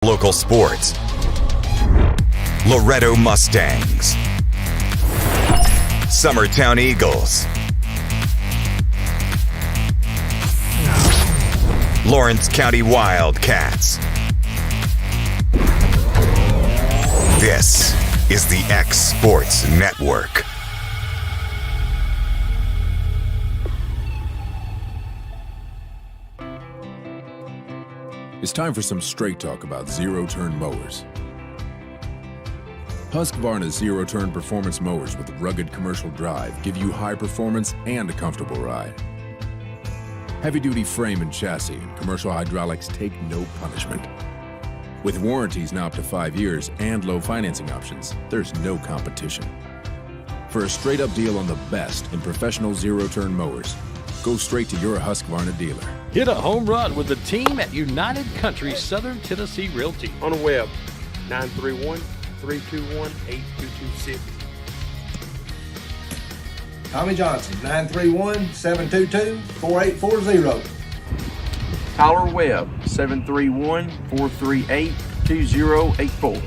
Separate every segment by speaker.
Speaker 1: Local sports. Loretto Mustangs. Summertown Eagles. Lawrence County Wildcats. This is the X Sports Network.
Speaker 2: It's time for some straight talk about zero-turn mowers. Husqvarna's zero-turn performance mowers with rugged commercial drive give you high performance and a comfortable ride. Heavy-duty frame and chassis and commercial hydraulics take no punishment. With warranties now up to 5 years and low financing options, there's no competition. For a straight-up deal on the best in professional zero-turn mowers, go straight to your Husqvarna dealer.
Speaker 3: Hit a home run with the team at United Country Southern Tennessee Realty.
Speaker 4: On the web, 931-321-8226.
Speaker 5: Tommy Johnson, 931-722-4840.
Speaker 6: Tyler Webb, 731-438-2084.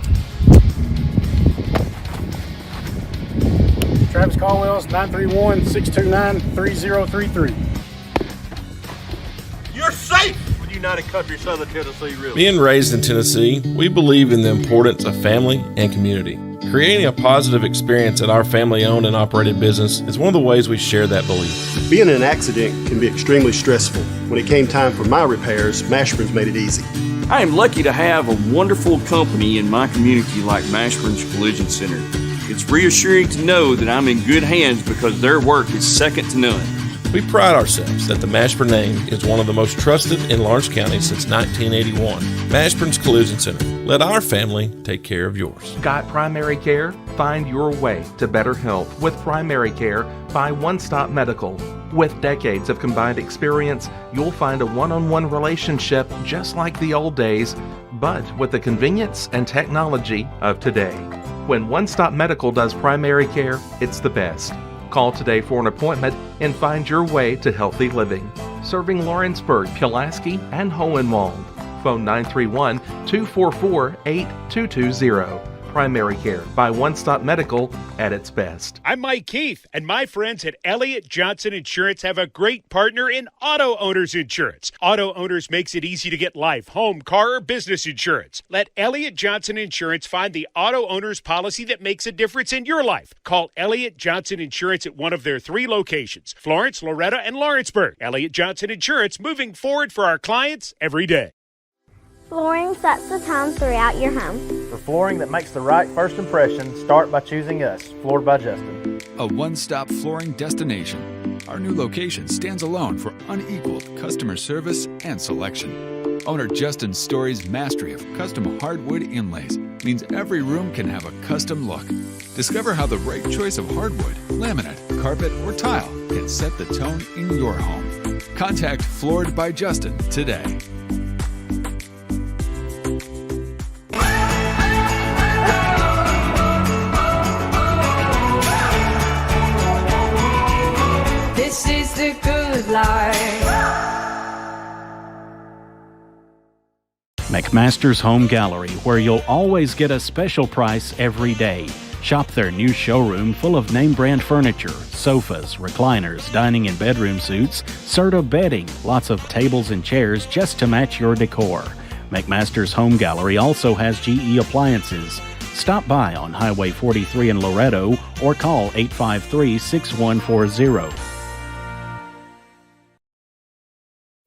Speaker 7: Travis Caldwell's 931-629-3033.
Speaker 4: You're safe with United Country Southern Tennessee Realty.
Speaker 8: Being raised in Tennessee, we believe in the importance of family and community. Creating a positive experience at our family-owned and operated business is one of the ways we share that belief.
Speaker 9: Being in an accident can be extremely stressful. When it came time for my repairs, Mashburn's made it easy.
Speaker 6: I am lucky to have a wonderful company in my community like Mashburn's Collision Center. It's reassuring to know that I'm in good hands because their work is second to none.
Speaker 8: We pride ourselves that the Mashburn name is one of the most trusted in Lawrence County since 1981. Mashburn's Collision Center. Let our family take care of yours.
Speaker 10: Got primary care? Find your way to better health with primary care by One Stop Medical. With decades of combined experience, you'll find a one-on-one relationship just like the old days, but with the convenience and technology of today. When One Stop Medical does primary care, it's the best. Call today for an appointment and find your way to healthy living. Serving Lawrenceburg, Pulaski, and Hohenwald. Phone 931-244-8220. Primary care by One Stop Medical at its best.
Speaker 11: I'm Mike Keith, and my friends at Elliott Johnson Insurance have a great partner in Auto Owners Insurance. Auto Owners makes it easy to get life, home, car, or business insurance. Let Elliott Johnson Insurance find the Auto Owners policy that makes a difference in your life. Call Elliott Johnson Insurance at one of their 3 locations, Florence, Loretto, and Lawrenceburg. Elliott Johnson Insurance, moving forward for our clients every day.
Speaker 12: Flooring sets the tone throughout your home.
Speaker 7: For flooring that makes the right first impression, start by choosing us, Floored by Justin.
Speaker 13: A one-stop flooring destination. Our new location stands alone for unequaled customer service and selection. Owner Justin Story's mastery of custom hardwood inlays means every room can have a custom look. Discover how the right choice of hardwood, laminate, carpet, or tile can set the tone in your home. Contact Floored by Justin today.
Speaker 14: This is the good life.
Speaker 15: McMaster's Home Gallery, where you'll always get a special price every day. Shop their new showroom full of name-brand furniture, sofas, recliners, dining and bedroom suits, Serta bedding, lots of tables and chairs just to match your decor. McMaster's Home Gallery also has GE appliances. Stop by on Highway 43 in Loretto or call 853-6140.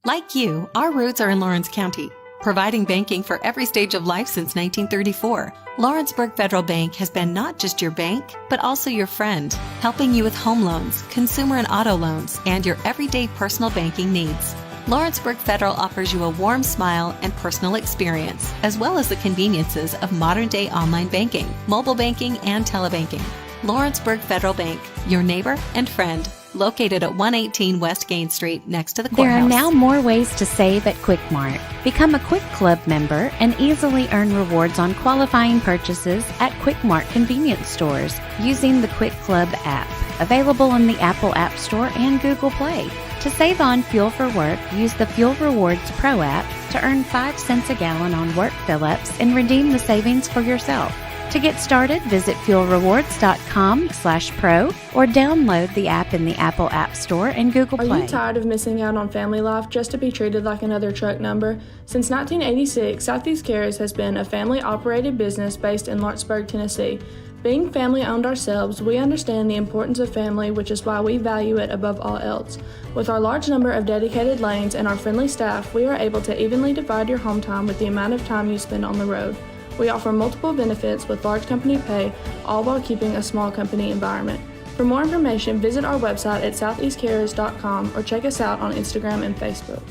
Speaker 16: Like you, our roots are in Lawrence County, providing banking for every stage of life since 1934. Lawrenceburg Federal Bank has been not just your bank, but also your friend, helping you with home loans, consumer and auto loans, and your everyday personal banking needs. Lawrenceburg Federal offers you a warm smile and personal experience, as well as the conveniences of modern-day online banking, mobile banking, and telebanking. Lawrenceburg Federal Bank, your neighbor and friend, located at 118 West Gain Street next to the courthouse.
Speaker 17: There are now more ways to save at Quick Mart. Become a Quick Club member and easily earn rewards on qualifying purchases at Quick Mart convenience stores using the Quick Club app, available in the Apple App Store and Google Play. To save on fuel for work, use the Fuel Rewards Pro app to earn 5 cents a gallon on work fill-ups and redeem the savings for yourself. To get started, visit fuelrewards.com/pro or download the app in the Apple App Store and Google Play.
Speaker 18: Are you tired of missing out on family life just to be treated like another truck number? Since 1986, Southeast Cares has been a family-operated business based in Lawrenceburg, Tennessee. Being family-owned ourselves, we understand the importance of family, which is why we value it above all else. With our large number of dedicated lanes and our friendly staff, we are able to evenly divide your home time with the amount of time you spend on the road. We offer multiple benefits with large company pay, all while keeping a small company environment. For more information, visit our website at southeastcarers.com or check us out on Instagram and Facebook.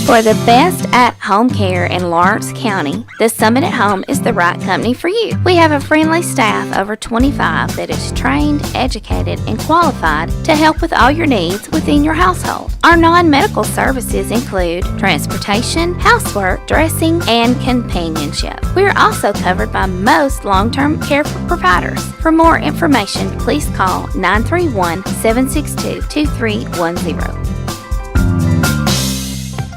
Speaker 12: For the best at-home care in Lawrence County, the Summit at Home is the right company for you. We have a friendly staff over 25 that is trained, educated, and qualified to help with all your needs within your household. Our non-medical services include transportation, housework, dressing, and companionship. We are also covered by most long-term care providers. For more information, please call 931-762-2310.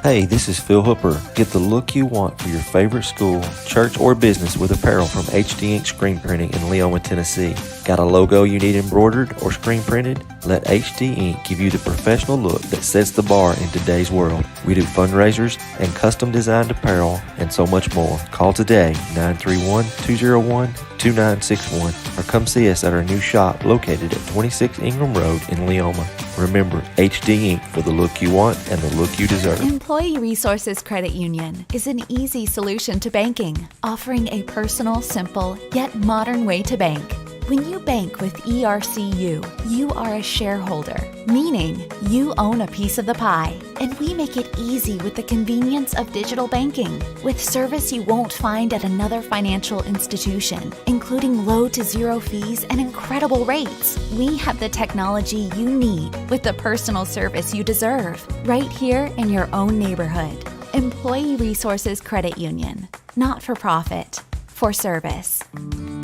Speaker 19: Hey, this is Phil Hooper. Get the look you want for your favorite school, church, or business with apparel from HD Ink Screen Printing in Leoma, Tennessee. Got a logo you need embroidered or screen printed? Let HD Ink give you the professional look that sets the bar in today's world. We do fundraisers and custom designed apparel and so much more. Call today, 931-201-2961, or come see us at our new shop located at 26 Ingram Road in Leoma. Remember, HD Ink for the look you want and the look you deserve.
Speaker 20: Employee Resources Credit Union is an easy solution to banking, offering a personal, simple, yet modern way to bank. When you bank with ERCU, you are a shareholder, meaning you own a piece of the pie. And we make it easy with the convenience of digital banking, with service you won't find at another financial institution, including low to zero fees and incredible rates. We have the technology you need with the personal service you deserve, right here in your own neighborhood. Employee Resources Credit Union, not for profit, for service.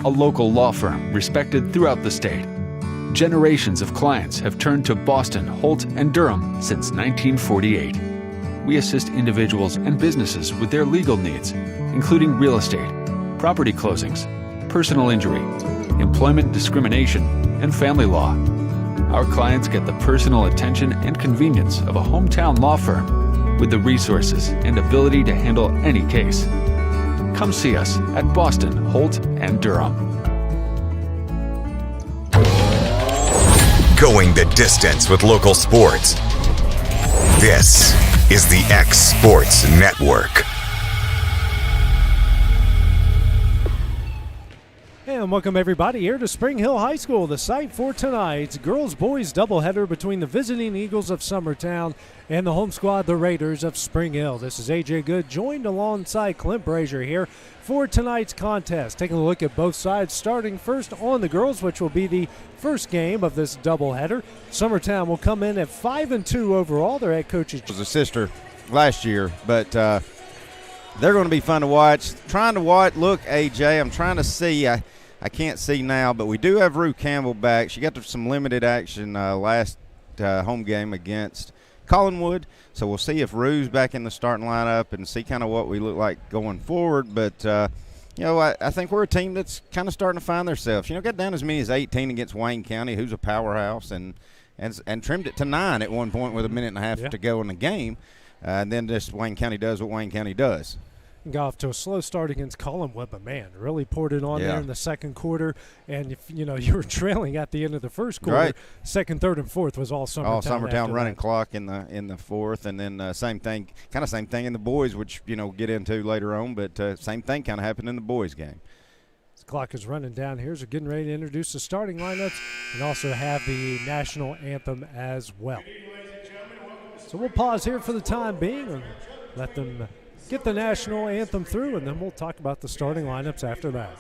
Speaker 13: A local law firm respected throughout the state. Generations of clients have turned to Boston, Holt, and Durham since 1948. We assist individuals and businesses with their legal needs, including real estate, property closings, personal injury, employment discrimination, and family law. Our clients get the personal attention and convenience of a hometown law firm with the resources and ability to handle any case. Come see us at Boston, Holt, and Durham.
Speaker 1: Going the distance with local sports. This is the X Sports Network.
Speaker 21: And welcome everybody here to Spring Hill High School, the site for tonight's girls-boys doubleheader between the visiting Eagles of Summertown and the home squad, the Raiders of Spring Hill. This is AJ Good, joined alongside Clint Brazier here for tonight's contest. Taking a look at both sides, starting first on the girls, which will be the first game of this doubleheader. Summertown will come in at 5-2 overall. Their head coach
Speaker 22: was a sister last year, but they're going to be fun to watch. Trying to watch. Look, AJ, I'm trying to see. I can't see now, but we do have Rue Campbell back. She got some limited action last home game against Collinwood. So we'll see if Rue's back in the starting lineup and see kind of what we look like going forward. But, I think we're a team that's kind of starting to find themselves. Got down as many as 18 against Wayne County, who's a powerhouse, and trimmed it to 9 at one point with a minute and a half to go in the game. And then just Wayne County does what Wayne County does.
Speaker 21: Got off to a slow start against Collinwood, but man, really poured it on there in the second quarter. And if you were trailing at the end of the first quarter, second, third, and fourth was all Summertown.
Speaker 22: All Summertown running clock in the fourth, and then same thing in the boys, which get into later on. But same thing kind of happened in the boys game.
Speaker 21: The clock is running down here, so getting ready to introduce the starting lineups and also have the national anthem as well. So we'll pause here for the time being and let them get the national anthem through, and then we'll talk about the starting lineups after that.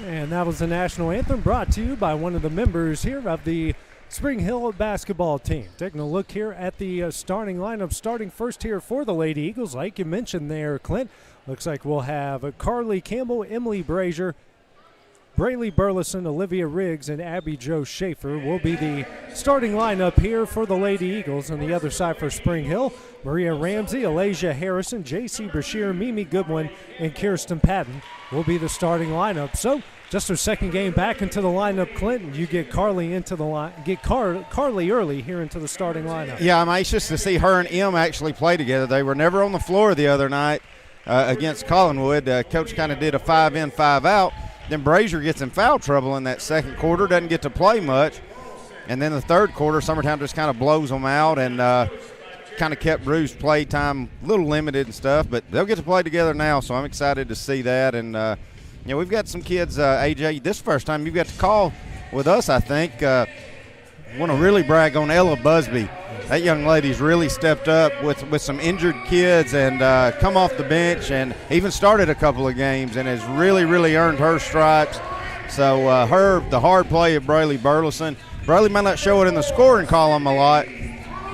Speaker 21: And that was the national anthem brought to you by one of the members here of the Spring Hill basketball team. Taking a look here at the starting lineup. Starting first here for the Lady Eagles, like you mentioned there, Clint. Looks like we'll have Carly Campbell, Emily Brazier, Braylee Burleson, Olivia Riggs, and Abby Jo Schaefer will be the starting lineup here for the Lady Eagles. On the other side for Spring Hill, Maria Ramsey, Alasia Harrison, J.C. Brashear, Mimi Goodwin, and Kirsten Patton will be the starting lineup. So just her second game back into the lineup, Clinton. You get Carly into the line, Carly early here into the starting lineup.
Speaker 22: Yeah, I'm anxious to see her and Em actually play together. They were never on the floor the other night against Collinwood. Coach kind of did a 5-in, 5-out. Then Brazier gets in foul trouble in that second quarter, doesn't get to play much. And then the third quarter, Summertown just kind of blows them out and kind of kept Bruce play time a little limited and stuff. But they'll get to play together now, so I'm excited to see that. And, we've got some kids, AJ, this first time you've got to call with us, I think. Want to really brag on Ella Busby. That young lady's really stepped up with some injured kids and come off the bench and even started a couple of games and has really, really earned her stripes. So the hard play of Braylee Burleson. Braylee might not show it in the scoring column a lot,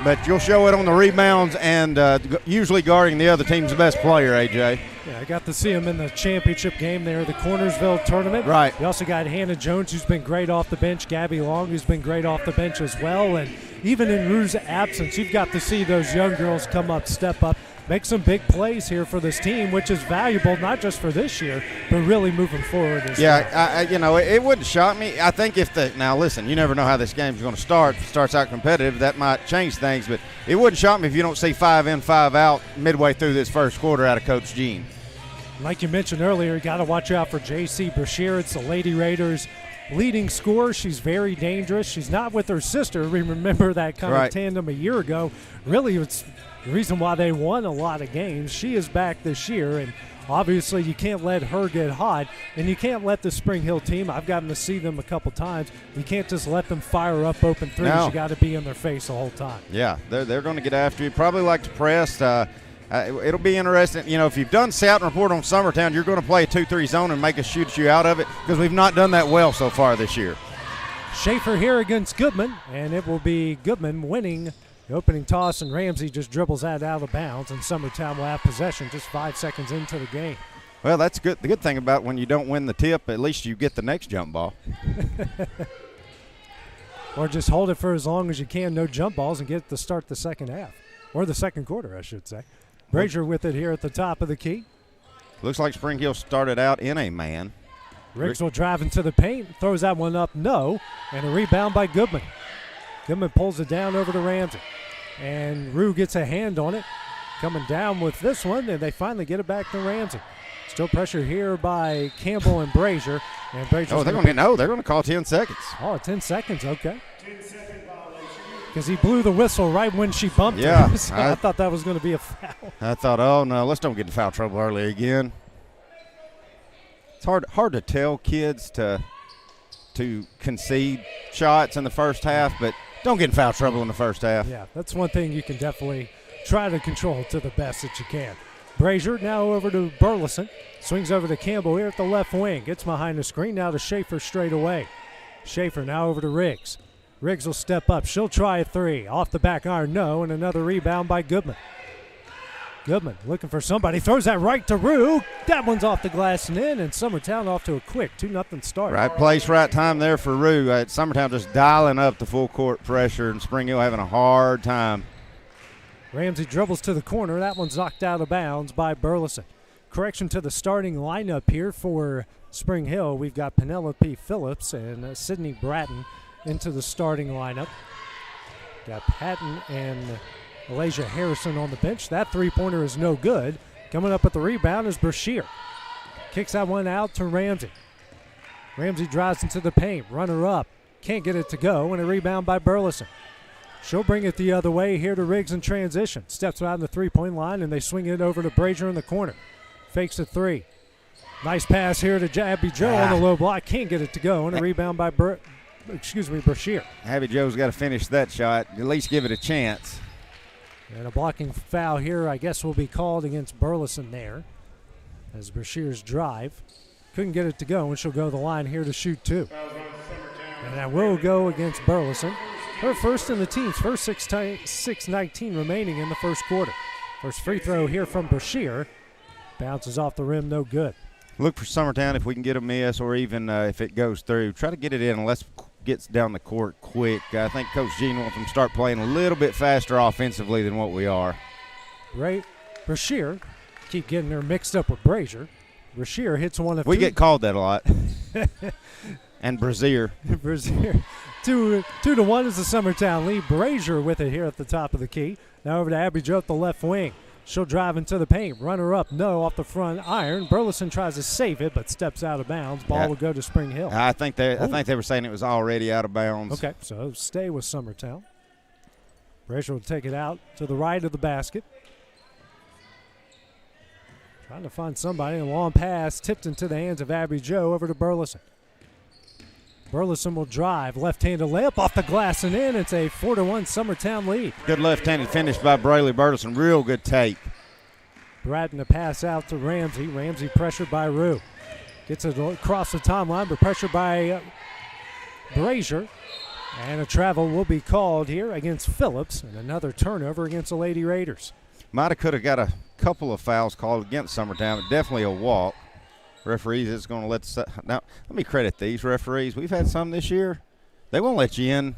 Speaker 22: but you'll show it on the rebounds and usually guarding the other team's best player, AJ.
Speaker 21: Yeah, I got to see him in the championship game there, the Cornersville tournament.
Speaker 22: Right.
Speaker 21: You also got Hannah Jones, who's been great off the bench, Gabby Long, who's been great off the bench as well. And even in Rue's absence, you've got to see those young girls come up, step up, make some big plays here for this team, which is valuable not just for this year, but really moving forward as well.
Speaker 22: It wouldn't shock me. I think now listen, you never know how this game's going to start. If it starts out competitive, that might change things, but it wouldn't shock me if you don't see 5-in, 5-out midway through this first quarter out of Coach Jean.
Speaker 21: Like you mentioned earlier, you got to watch out for J.C. Brashear. It's the Lady Raiders' leading scorer. She's very dangerous. She's not with her sister. We remember that kind of tandem a year ago. Really, it's the reason why they won a lot of games. She is back this year, and obviously you can't let her get hot, and you can't let the Spring Hill team, I've gotten to see them a couple times, you can't just let them fire up open threes. No. You got to be in their face the whole time.
Speaker 22: Yeah, they're going to get after you. Probably like to press. It'll be interesting. If you've done scout and report on Summertown, you're going to play a 2-3 zone and make us shoot you out of it because we've not done that well so far this year.
Speaker 21: Schaefer here against Goodman, and it will be Goodman winning the opening toss, and Ramsey just dribbles that out of bounds, and Summertown will have possession just 5 seconds into the game.
Speaker 22: Well, that's good. The good thing about when you don't win the tip, at least you get the next jump ball.
Speaker 21: Or just hold it for as long as you can, no jump balls, and get it to start the second half. Or the second quarter, I should say. Brazier with it here at the top of the key.
Speaker 22: Looks like Spring Hill started out in a man.
Speaker 21: Riggs will drive into the paint, throws that one up, no, and a rebound by Goodman. Goodman pulls it down over to Ramsey. And Rue gets a hand on it. Coming down with this one, and they finally get it back to Ramsey. Still pressure here by Campbell and Brazier. And Brazier.
Speaker 22: They're going to call 10 seconds.
Speaker 21: 10 seconds, okay. Because he blew the whistle right when she bumped
Speaker 22: him.
Speaker 21: So I thought that was going to be a foul.
Speaker 22: I thought, oh, no, let's don't get in foul trouble early again. It's hard to tell kids to concede shots in the first half, but don't get in foul trouble in the first half.
Speaker 21: Yeah, that's one thing you can definitely try to control to the best that you can. Brazier now over to Burleson. Swings over to Campbell here at the left wing. Gets behind the screen now to Schaefer straight away. Schaefer now over to Riggs. Riggs will step up. She'll try a three. Off the back iron, no, and another rebound by Goodman. Goodman looking for somebody. Throws that right to Rue. That one's off the glass and in, and Summertown off to a quick 2-0 start.
Speaker 22: Right place, right time there for Rue. Summertown just dialing up the full court pressure, and Spring Hill having a hard time.
Speaker 21: Ramsey dribbles to the corner. That one's knocked out of bounds by Burleson. Correction to the starting lineup here for Spring Hill. We've got Penelope Phillips and Sydney Bratton into the starting lineup. Got Patton and Alasia Harrison on the bench. That three-pointer is no good. Coming up with the rebound is Brashear. Kicks that one out to Ramsey. Ramsey drives into the paint. Runner up. Can't get it to go, and a rebound by Burleson. She'll bring it the other way here to Riggs in transition. Steps out in the three-point line, and they swing it over to Brazier in the corner. Fakes a three. Nice pass here to Abby Jo on the low block. Can't get it to go, and a rebound by Brashear.
Speaker 22: Abby Jo's got to finish that shot, at least give it a chance.
Speaker 21: And a blocking foul here, I guess, will be called against Burleson there as Brashear's drive Couldn't get it to go, and she'll go to the line here to shoot 2. And that will go against Burleson. Her first in the team's first 6:19 remaining in the first quarter. First free throw here from Brashear. Bounces off the rim, no good.
Speaker 22: Look for Summertown if we can get a miss, or even if it goes through. Try to get it in and let's get down the court quick. I think Coach Jean wants them to start playing a little bit faster offensively than what we are.
Speaker 21: Right. Brashear, keep getting her mixed up with Brazier. Brashear hits one of
Speaker 22: We
Speaker 21: two.
Speaker 22: get called that a lot. And Brazier.
Speaker 21: Brazier. 2-1 is the Summertown lead. Brazier with it here at the top of the key. Now over to Abby Joe at the left wing. She'll drive into the paint. Runner up, no, off the front iron. Burleson tries to save it, but steps out of bounds. Ball will go to Spring Hill.
Speaker 22: I think they were saying it was already out of bounds.
Speaker 21: Okay, so stay with Summertown. Brazier will take it out to the right of the basket. Trying to find somebody. A long pass tipped into the hands of Abby Joe over to Burleson. Burleson will drive. Left-handed layup off the glass and in. It's a 4-1 Summertown lead.
Speaker 22: Good left-handed finish by Brayley Burleson. Real good tape.
Speaker 21: Bratton to pass out to Ramsey. Ramsey pressured by Rue. Gets it across the timeline, but pressured by Brazier. And a travel will be called here against Phillips. And another turnover against the Lady Raiders.
Speaker 22: Might have could have got a couple of fouls called against Summertown, but definitely a walk. Referees is going to now, let me credit these referees. We've had some this year. They won't let you in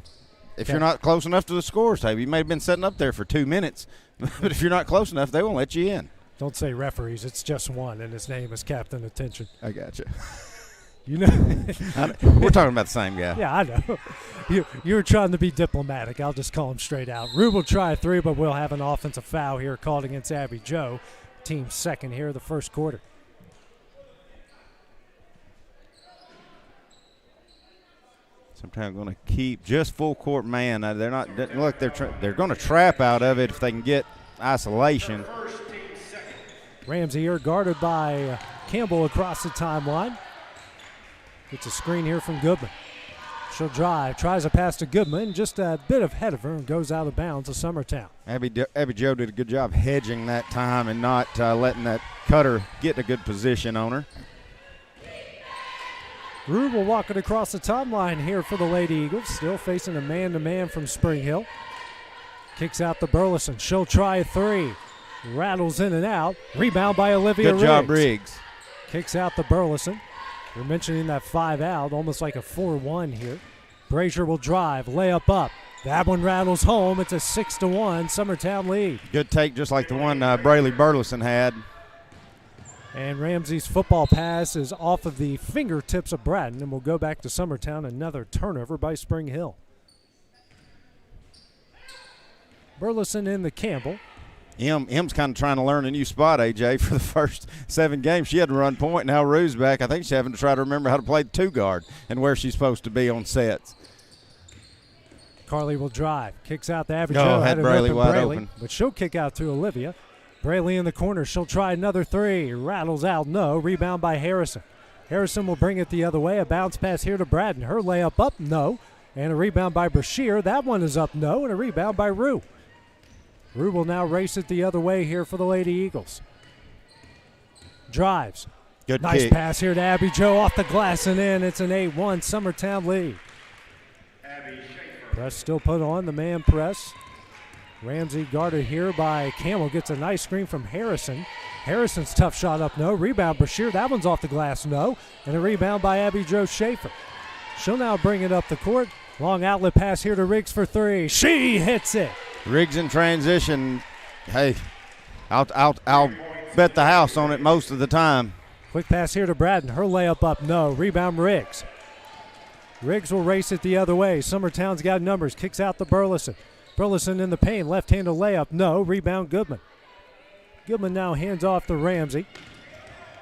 Speaker 22: if you're not close enough to the scores table. You may have been sitting up there for 2 minutes, but if you're not close enough, they won't let you in.
Speaker 21: Don't say referees. It's just one, and his name is Captain Attention.
Speaker 22: I got you.
Speaker 21: You know.
Speaker 22: We're talking about the same guy.
Speaker 21: Yeah, I know. You're trying to be diplomatic. I'll just call him straight out. Rube will try 3, but we'll have an offensive foul here called against Abby Joe. Team second here the first quarter.
Speaker 22: Sometimes going to keep just full court man. They're not. Look, they're going to trap out of it if they can get isolation.
Speaker 21: Ramsey here guarded by Campbell across the timeline. Gets a screen here from Goodman. She'll drive, tries a pass to Goodman, just a bit ahead of her, and goes out of bounds to Summertown.
Speaker 22: Abby Joe did a good job hedging that time and not letting that cutter get in a good position on her.
Speaker 21: Rube will walk it across the timeline here for the Lady Eagles, still facing a man-to-man from Spring Hill. Kicks out to Burleson. She'll try a 3. Rattles in and out. Rebound by Olivia Riggs.
Speaker 22: Good job, Riggs.
Speaker 21: Kicks out to Burleson. We're mentioning that 5 out, almost like a 4-1 here. Brazier will drive, layup up. That one rattles home. It's a 6-1 Summertown lead.
Speaker 22: Good take, just like the one Brayley Burleson had.
Speaker 21: And Ramsey's football pass is off of the fingertips of Bratton, and we'll go back to Summertown. Another turnover by Spring Hill. Burleson in the Campbell.
Speaker 22: M's kind of trying to learn a new spot, AJ, for the first 7 games. She had to run point. Now Rue's back. I think she's having to try to remember how to play the 2-guard and where she's supposed to be on sets.
Speaker 21: Carly will drive. Kicks out the average.
Speaker 22: Had Brayley wide open.
Speaker 21: But she'll kick out to Olivia. Brayley in the corner. She'll try another 3. Rattles out. No. Rebound by Harrison. Harrison will bring it the other way. A bounce pass here to Bratton. Her layup up. No. And a rebound by Brashear. That one is up. No. And a rebound by Rue. Rue will now race it the other way here for the Lady Eagles. Drives.
Speaker 22: Good
Speaker 21: nice
Speaker 22: kick.
Speaker 21: Pass here to Abby Joe off the glass and in. It's an 8-1 Summertown lead. Press still put on, the man press. Ramsey guarded here by Campbell. Gets a nice screen from Harrison. Harrison's tough shot up, no. Rebound Brashear. That one's off the glass, no. And a rebound by Abby Joe Schaefer. She'll now bring it up the court. Long outlet pass here to Riggs for 3. She hits it.
Speaker 22: Riggs in transition. Hey, I'll bet the house on it most of the time.
Speaker 21: Quick pass here to Bratton. Her layup up, no. Rebound Riggs. Riggs will race it the other way. Summertown's got numbers. Kicks out to Burleson. Burleson in the paint. Left-handed layup, no. Rebound Goodman. Goodman now hands off to Ramsey.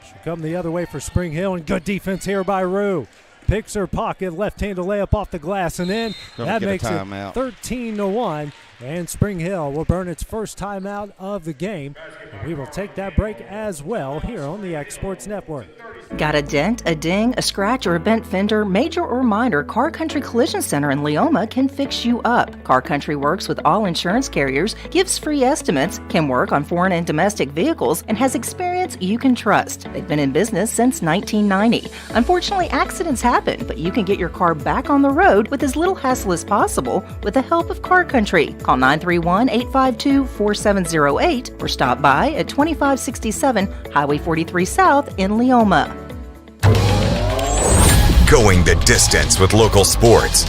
Speaker 21: She'll come the other way for Spring Hill, and good defense here by Rue. Picks her pocket, left-handed layup off the glass, and in. That makes it 13-1, and Spring Hill will burn its first timeout of the game. And we will take that break as well here on the X Sports Network.
Speaker 2: Got a dent, a ding, a scratch, or a bent fender? Major or minor, Car Country Collision Center in Leoma can fix you up. Car Country works with all insurance carriers, gives free estimates, can work on foreign and domestic vehicles, and has experience you can trust. They've been in business since 1990. Unfortunately, accidents happen, but you can get your car back on the road with as little hassle as possible with the help of Car Country. Call 931-852-4708 or stop by at 2567 Highway 43 South in Leoma.
Speaker 1: Going the distance with local sports.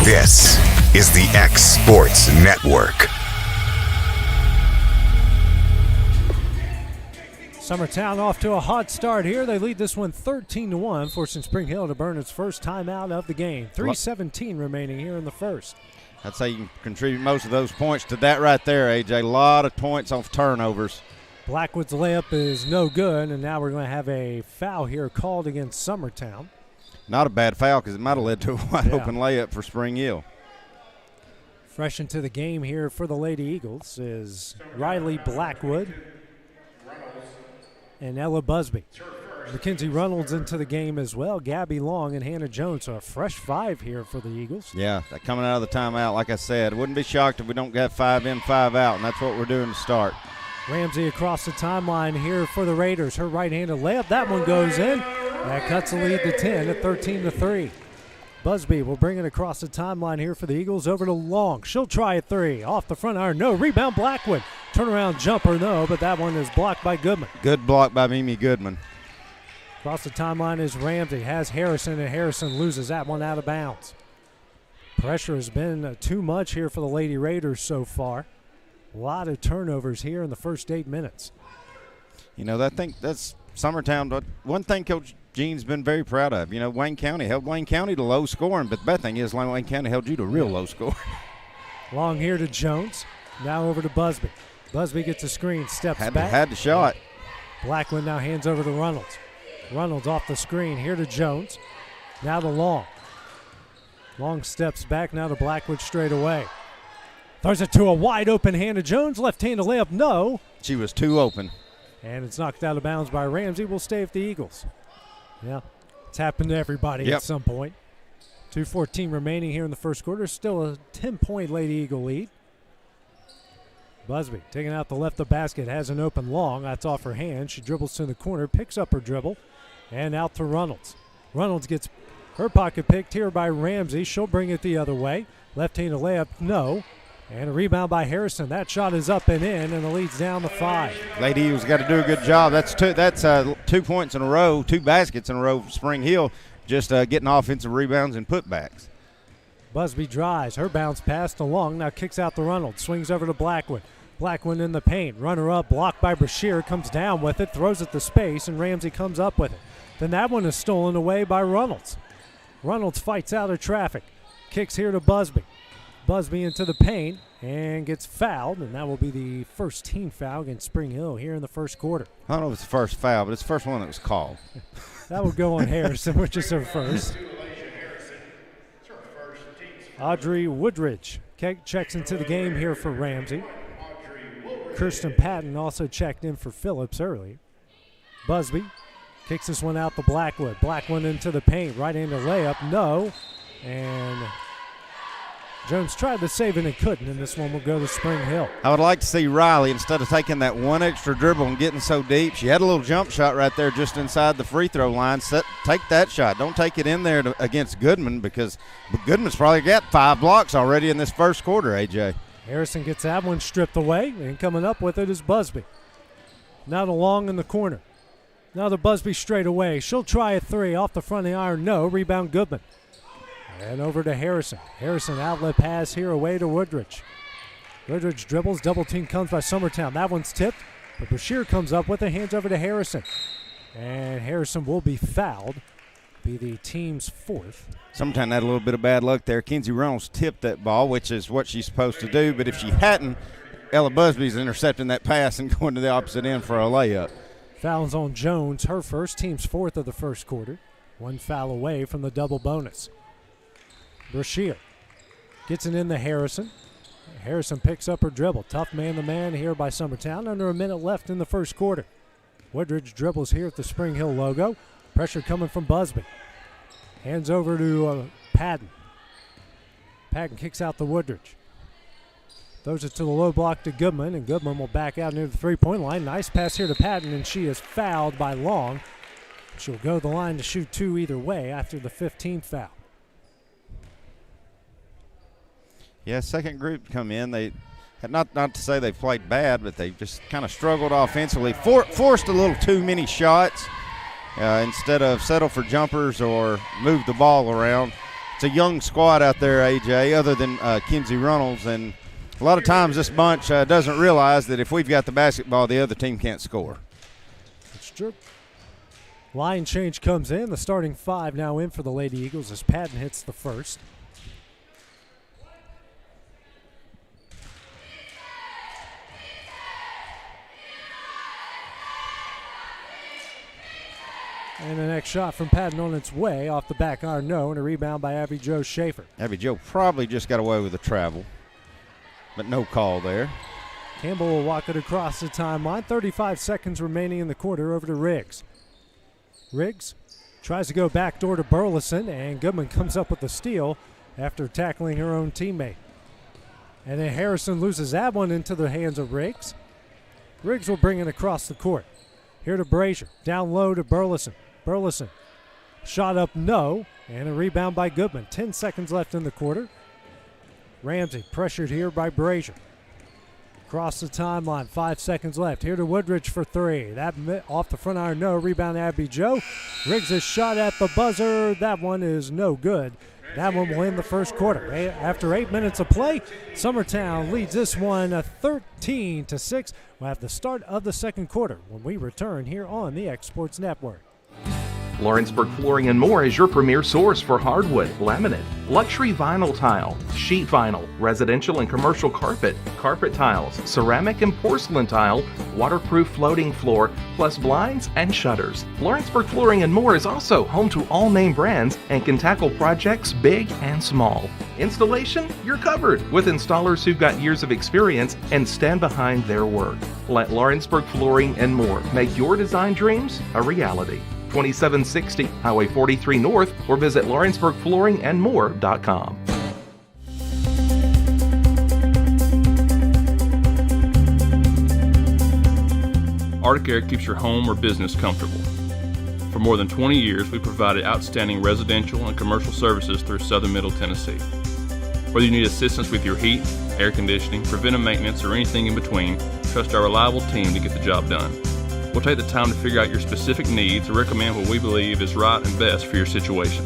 Speaker 1: This is the X Sports Network.
Speaker 21: Summertown off to a hot start here. They lead this one 13-1, forcing Spring Hill to burn its first timeout of the game. 3:17 remaining here in the first.
Speaker 22: I'd say you can contribute most of those points to that right there, AJ. A lot of points off turnovers.
Speaker 21: Blackwood's layup is no good, and now we're going to have a foul here called against Summertown.
Speaker 22: Not a bad foul because it might have led to a wide-open layup for Spring Hill.
Speaker 21: Fresh into the game here for the Lady Eagles is Riley Blackwood and Ella Busby. Mackenzie Reynolds into the game as well. Gabby Long and Hannah Jones. So a fresh 5 here for the Eagles.
Speaker 22: Yeah, coming out of the timeout, like I said, wouldn't be shocked if we don't get 5 in, 5 out, and that's what we're doing to start.
Speaker 21: Ramsey across the timeline here for the Raiders. Her right-handed layup. That one goes in. That cuts the lead to 10 at 13-3. Busby will bring it across the timeline here for the Eagles over to Long. She'll try a 3. Off the front iron. No. Rebound Blackwood. Turnaround jumper, no, but that one is blocked by Goodman.
Speaker 22: Good block by Mimi Goodman.
Speaker 21: Across the timeline is Ramsey. Has Harrison, and Harrison loses that one out of bounds. Pressure has been too much here for the Lady Raiders so far. A lot of turnovers here in the first 8 minutes.
Speaker 22: You know, I think that's Summertown. But one thing Coach Gene's been very proud of. You know, Wayne County held Wayne County to low scoring, but the bad thing is Wayne County held you to real low scoring.
Speaker 21: Long here to Jones. Now over to Busby. Busby gets a screen, steps back.
Speaker 22: Had the shot.
Speaker 21: Blackwood now hands over to Reynolds. Reynolds off the screen here to Jones. Now to Long. Long steps back now to Blackwood straight away. Throws it to a wide open Hannah Jones. Left-handed layup, no.
Speaker 22: She was too open.
Speaker 21: And it's knocked out of bounds by Ramsey. Will stay with the Eagles. Yeah, it's happened to everybody at some point. 2:14 remaining here in the first quarter. Still a 10-point Lady Eagle lead. Busby taking out the left of basket. Has an open Long. That's off her hand. She dribbles to the corner, picks up her dribble, and out to Reynolds. Reynolds gets her pocket picked here by Ramsey. She'll bring it the other way. Left-handed layup, no. And a rebound by Harrison. That shot is up and in, and the lead's down to 5.
Speaker 22: Lady Eagles got to do a good job. That's 2 points in a row, 2 baskets in a row for Spring Hill, just getting offensive rebounds and putbacks.
Speaker 21: Busby drives. Her bounce pass to Long. Now kicks out to Reynolds. Swings over to Blackwood. Blackwood in the paint. Runner up, blocked by Brashear. Comes down with it, throws it to space, and Ramsey comes up with it. Then that one is stolen away by Reynolds. Reynolds fights out of traffic. Kicks here to Busby. Busby into the paint and gets fouled, and that will be the first team foul against Spring Hill here in the first quarter.
Speaker 22: I don't know if it's the first foul, but it's the first one that was called.
Speaker 21: That will go on Harrison, which is her first. Audrey Woodridge checks into the game here for Ramsey. Kirsten Patton also checked in for Phillips early. Busby kicks this one out to Blackwood. Blackwood into the paint, right-handed layup, no. And Jones tried to save it and couldn't, and this one will go to Spring Hill.
Speaker 22: I would like to see Riley, instead of taking that one extra dribble and getting so deep, she had a little jump shot right there just inside the free throw line. Take that shot. Don't take it in there against Goodman, because Goodman's probably got 5 blocks already in this first quarter, AJ.
Speaker 21: Harrison gets that one stripped away, and coming up with it is Busby. Now to Long in the corner. Now to Busby straight away. She'll try a 3 off the front of the iron. No. Rebound Goodman. And over to Harrison. Harrison outlet pass here away to Woodridge. Woodridge dribbles. Double team comes by Summertown. That one's tipped. But Brashear comes up with it. Hands over to Harrison. And Harrison will be fouled. Be the team's 4th.
Speaker 22: Summertown had a little bit of bad luck there. Kenzie Reynolds tipped that ball, which is what she's supposed to do. But if she hadn't, Ella Busby's intercepting that pass and going to the opposite end for a layup.
Speaker 21: Fouls on Jones. Her first. Team's 4th of the first quarter. 1 foul away from the double bonus. Brashear gets it in to Harrison. Harrison picks up her dribble. Tough man-to-man here by Summertown. Under a minute left in the first quarter. Woodridge dribbles here at the Spring Hill logo. Pressure coming from Busby. Hands over to Patton. Patton kicks out to Woodridge. Throws it to the low block to Goodman, and Goodman will back out near the three-point line. Nice pass here to Patton, and she is fouled by Long. She'll go to the line to shoot 2 either way after the 15th foul.
Speaker 22: Yeah, second group come in. They not to say they played bad, but they just kind of struggled offensively. Forced a little too many shots instead of settle for jumpers or move the ball around. It's a young squad out there, AJ, other than Kinsey Runnels, and a lot of times this bunch doesn't realize that if we've got the basketball, the other team can't score.
Speaker 21: It's true. Line change comes in. The starting 5 now in for the Lady Eagles as Patton hits the first. And the next shot from Patton on its way off the back iron, no, and a rebound by Abby Jo Schaefer.
Speaker 22: Abby Jo probably just got away with the travel, but no call there.
Speaker 21: Campbell will walk it across the timeline. 35 seconds remaining in the quarter. Over to Riggs. Riggs tries to go backdoor to Burleson, and Goodman comes up with the steal after tackling her own teammate. And then Harrison loses that one into the hands of Riggs. Riggs will bring it across the court. Here to Brazier. Down low to Burleson. Burleson. Shot up, no. And a rebound by Goodman. 10 seconds left in the quarter. Ramsey pressured here by Brazier. Across the timeline, 5 seconds left. Here to Woodridge for 3. That off the front iron, no. Rebound Abby Jo. Riggs' shot at the buzzer. That one is no good. That one will end the first quarter. After 8 minutes of play, Summertown leads this one 13-6. We'll have the start of the second quarter when we return here on the X Sports Network.
Speaker 10: Lawrenceburg Flooring and More is your premier source for hardwood, laminate, luxury vinyl tile, sheet vinyl, residential and commercial carpet, carpet tiles, ceramic and porcelain tile, waterproof floating floor, plus blinds and shutters. Lawrenceburg Flooring and More is also home to all name brands and can tackle projects big and small. Installation, you're covered with installers who've got years of experience and stand behind their work. Let Lawrenceburg Flooring and More make your design dreams a reality. 2760 Highway 43 North, or visit LawrenceburgFlooringandMore.com.
Speaker 3: Arctic Air keeps your home or business comfortable. For more than 20 years, we provided outstanding residential and commercial services through southern Middle Tennessee. Whether you need assistance with your heat, air conditioning, preventive maintenance, or anything in between, trust our reliable team to get the job done. We'll take the time to figure out your specific needs and recommend what we believe is right and best for your situation.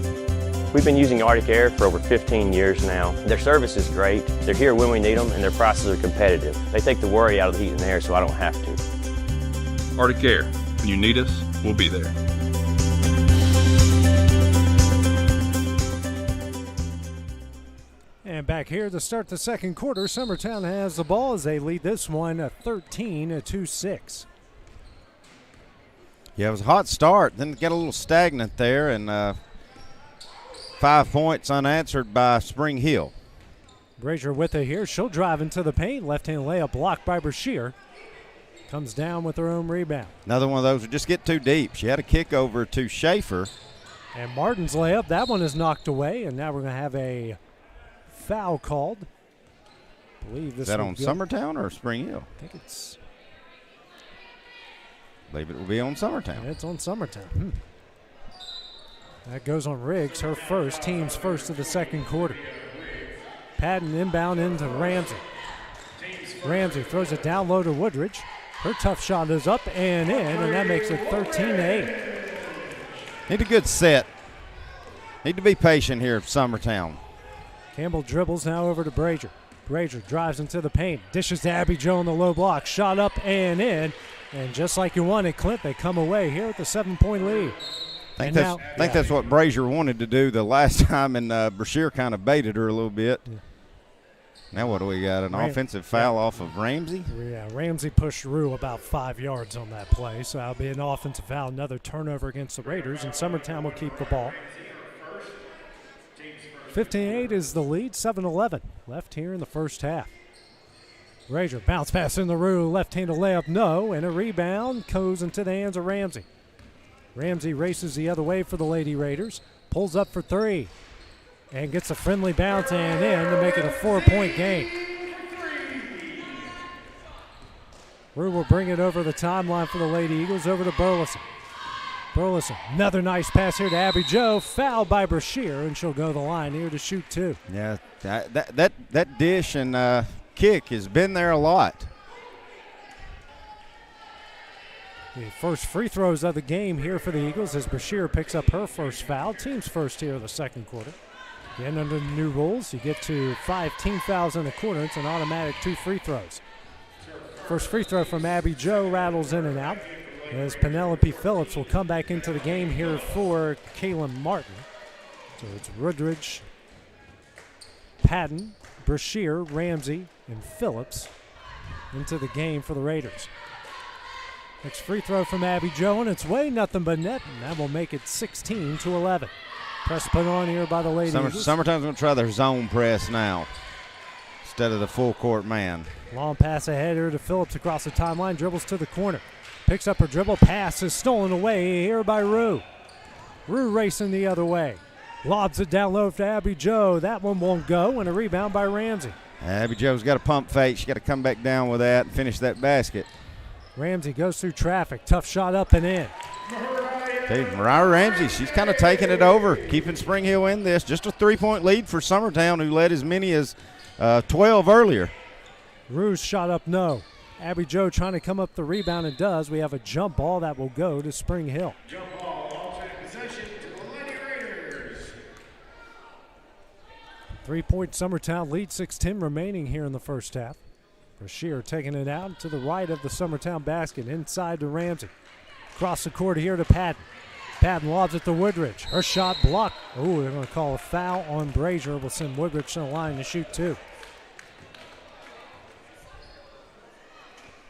Speaker 5: We've been using Arctic Air for over 15 years now. Their service is great, they're here when we need them, and their prices are competitive. They take the worry out of the heat and air so I don't have to.
Speaker 3: Arctic Air, when you need us, we'll be there.
Speaker 21: And back here to start the second quarter, Summertown has the ball as they lead this one 13-6.
Speaker 22: Yeah, it was a hot start. Then get a little stagnant there, and 5 points unanswered by Spring Hill.
Speaker 21: Brazier with it here. She'll drive into the paint. Left-hand layup blocked by Brashear. Comes down with her own rebound.
Speaker 22: Another one of those would just get too deep. She had a kick over to Schaefer.
Speaker 21: And Martin's layup, that one is knocked away, and now we're going to have a foul called. I believe this
Speaker 22: is that on Summertown or Spring Hill?
Speaker 21: I think it's...
Speaker 22: I believe it will be on Summertown.
Speaker 21: It's on Summertown. That goes on Riggs, her first, team's first of the second quarter. Patton inbound into Ramsey. Ramsey throws it down low to Woodridge. Her tough shot is up and in, and that makes it 13-8.
Speaker 22: Need a good set. Need to be patient here at Summertown.
Speaker 21: Campbell dribbles now over to Brazier. Brazier drives into the paint, dishes to Abby Jo on the low block. Shot up and in. And just like you wanted, Clint, they come away here with a 7-point lead.
Speaker 22: I think that's what Brazier wanted to do the last time, and Brashear kind of baited her a little bit. Yeah. Now what do we got? An offensive foul off of Ramsey?
Speaker 21: Yeah, Ramsey pushed Rue about 5 yards on that play, so that'll be an offensive foul, another turnover against the Raiders, and Summertown will keep the ball. 15-8 is the lead, 7-11 left here in the first half. Brazier bounce pass in the Rue, left-handed layup, no, and a rebound goes into the hands of Ramsey. Ramsey races the other way for the Lady Raiders, pulls up for three, and gets a friendly bounce and in to make it a 4-point game. Rue will bring it over the timeline for the Lady Eagles, over to Burleson. Burleson, another nice pass here to Abby Joe, fouled by Brashear, and she'll go to the line here to shoot two.
Speaker 22: Yeah, that dish and kick has been there a lot.
Speaker 21: The first free throws of the game here for the Eagles as Brashear picks up her first foul, team's first here of the second quarter. Again, under the new rules, you get to 5 team fouls in a quarter. It's an automatic 2 free throws. First free throw from Abby Joe rattles in and out as Penelope Phillips will come back into the game here for Kaylin Martin. So it's Woodridge, Patton, Brashear, Ramsey, and Phillips into the game for the Raiders. Next free throw from Abby Joe, and it's way nothing but net, and that will make it 16-11. Press put on here by the Lady Eagles.
Speaker 22: Summertown's going to try their zone press now instead of the full court man.
Speaker 21: Long pass ahead here to Phillips across the timeline, dribbles to the corner. Picks up her dribble, pass is stolen away here by Rue. Rue racing the other way. Lobs it down low to Abby Joe. That one won't go, and a rebound by Ramsey.
Speaker 22: Abby Joe's got a pump fake. She's got to come back down with that and finish that basket.
Speaker 21: Ramsey goes through traffic. Tough shot up and in.
Speaker 22: Okay, Mariah Ramsey, she's kind of taking it over, keeping Spring Hill in this. Just a 3-point lead for Summertown, who led as many as 12 earlier.
Speaker 21: Rue's shot up, no. Abby Joe trying to come up the rebound and does. We have a jump ball that will go to Spring Hill.
Speaker 4: Jump ball, alternate possession to the Lady Raiders.
Speaker 21: 3-point Summertown lead, 6:10 remaining here in the first half. Brashear taking it out to the right of the Summertown basket, inside to Ramsey. Across the court here to Patton. Patton lobs it to Woodridge. Her shot blocked. Oh, they're going to call a foul on Brazier. Will send Woodridge to the line to shoot two.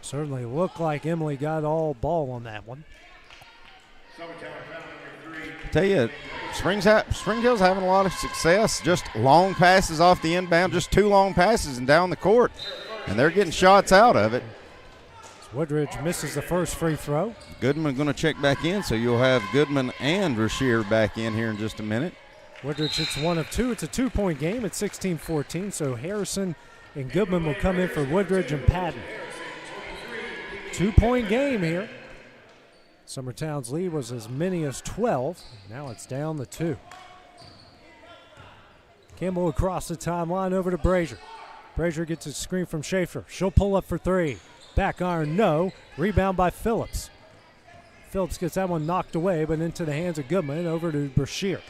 Speaker 21: Certainly looked like Emily got all ball on that one.
Speaker 22: Tell you, Spring Hill's having a lot of success. Just long passes off the inbound, just 2 long passes and down the court. And they're getting shots out of it.
Speaker 21: Woodridge misses the first free throw.
Speaker 22: Goodman going to check back in, so you'll have Goodman and Brashear back in here in just a minute.
Speaker 21: Woodridge hits 1 of 2. It's a 2-point game at 16-14, so Harrison and Goodman will come in for Woodridge and Patton. 2-point game here. Summertown's lead was as many as 12. Now it's down to 2. Campbell across the timeline over to Brazier. Brazier gets a screen from Schaefer. She'll pull up for 3. Back iron, no. Rebound by Phillips. Phillips gets that one knocked away, but into the hands of Goodman, over to Brashear.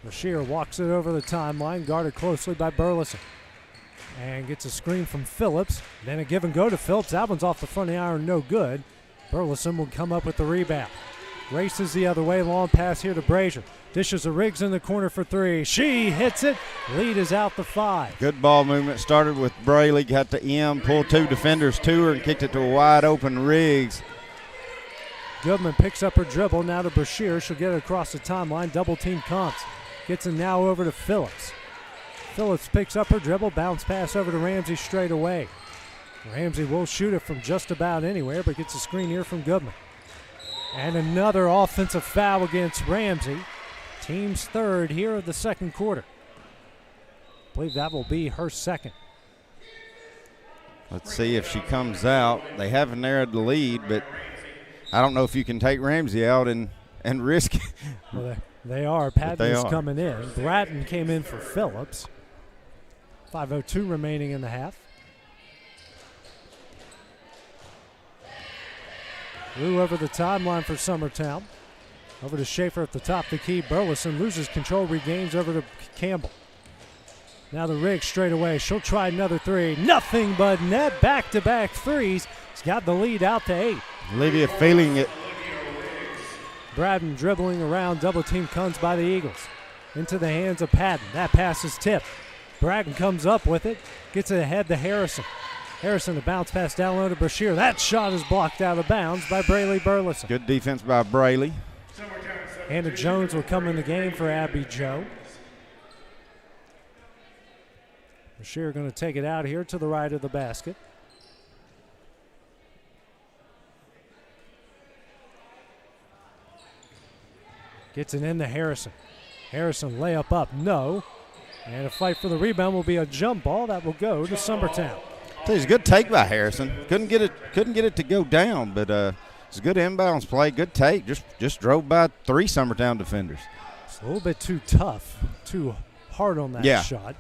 Speaker 21: Brashear walks it over the timeline, guarded closely by Burleson. And gets a screen from Phillips. Then a give and go to Phillips. That one's off the front of the iron, no good. Burleson will come up with the rebound. Races the other way, long pass here to Brazier. Dishes a Riggs in the corner for 3. She hits it. Lead is out to 5.
Speaker 22: Good ball movement. Started with Braley, got to M, pulled 2 defenders to her, and kicked it to a wide open Riggs.
Speaker 21: Goodman picks up her dribble. Now to Brashear. She'll get it across the timeline. Double team comes. Gets it now over to Phillips. Phillips picks up her dribble. Bounce pass over to Ramsey straight away. Ramsey will shoot it from just about anywhere, but gets a screen here from Goodman. And another offensive foul against Ramsey. Team's third here of the second quarter. I believe that will be her second.
Speaker 22: Let's see if she comes out. They haven't narrowed the lead, but I don't know if you can take Ramsey out and risk it.
Speaker 21: Well, they are. Patton is coming in. Bratton came in for Phillips. 5:02 remaining in the half. Lou over the timeline for Summertown. Over to Schaefer at the top of the key. Burleson loses control, regains over to Campbell. Now the Riggs straight away. She'll try another 3. Nothing but net. Back-to-back threes. She's got the lead out to 8.
Speaker 22: Olivia feeling it.
Speaker 21: Bratton dribbling around. Double team comes by the Eagles. Into the hands of Patton. That pass is tipped. Bratton comes up with it. Gets it ahead to Harrison. Harrison, the bounce pass down low to Brashear. That shot is blocked out of bounds by Braley Burleson.
Speaker 22: Good defense by Braley.
Speaker 21: Hannah Jones will come in the game for Abby Joe. Bashir going to take it out here to the right of the basket. Gets it into Harrison. Harrison layup up, no. And a fight for the rebound will be a jump ball that will go to Summertown.
Speaker 22: It's a good take by Harrison. Couldn't get it to go down, but it's a good inbounds play. Good take. Just drove by 3 Summertown defenders.
Speaker 21: It's a little bit too tough, too hard on that shot.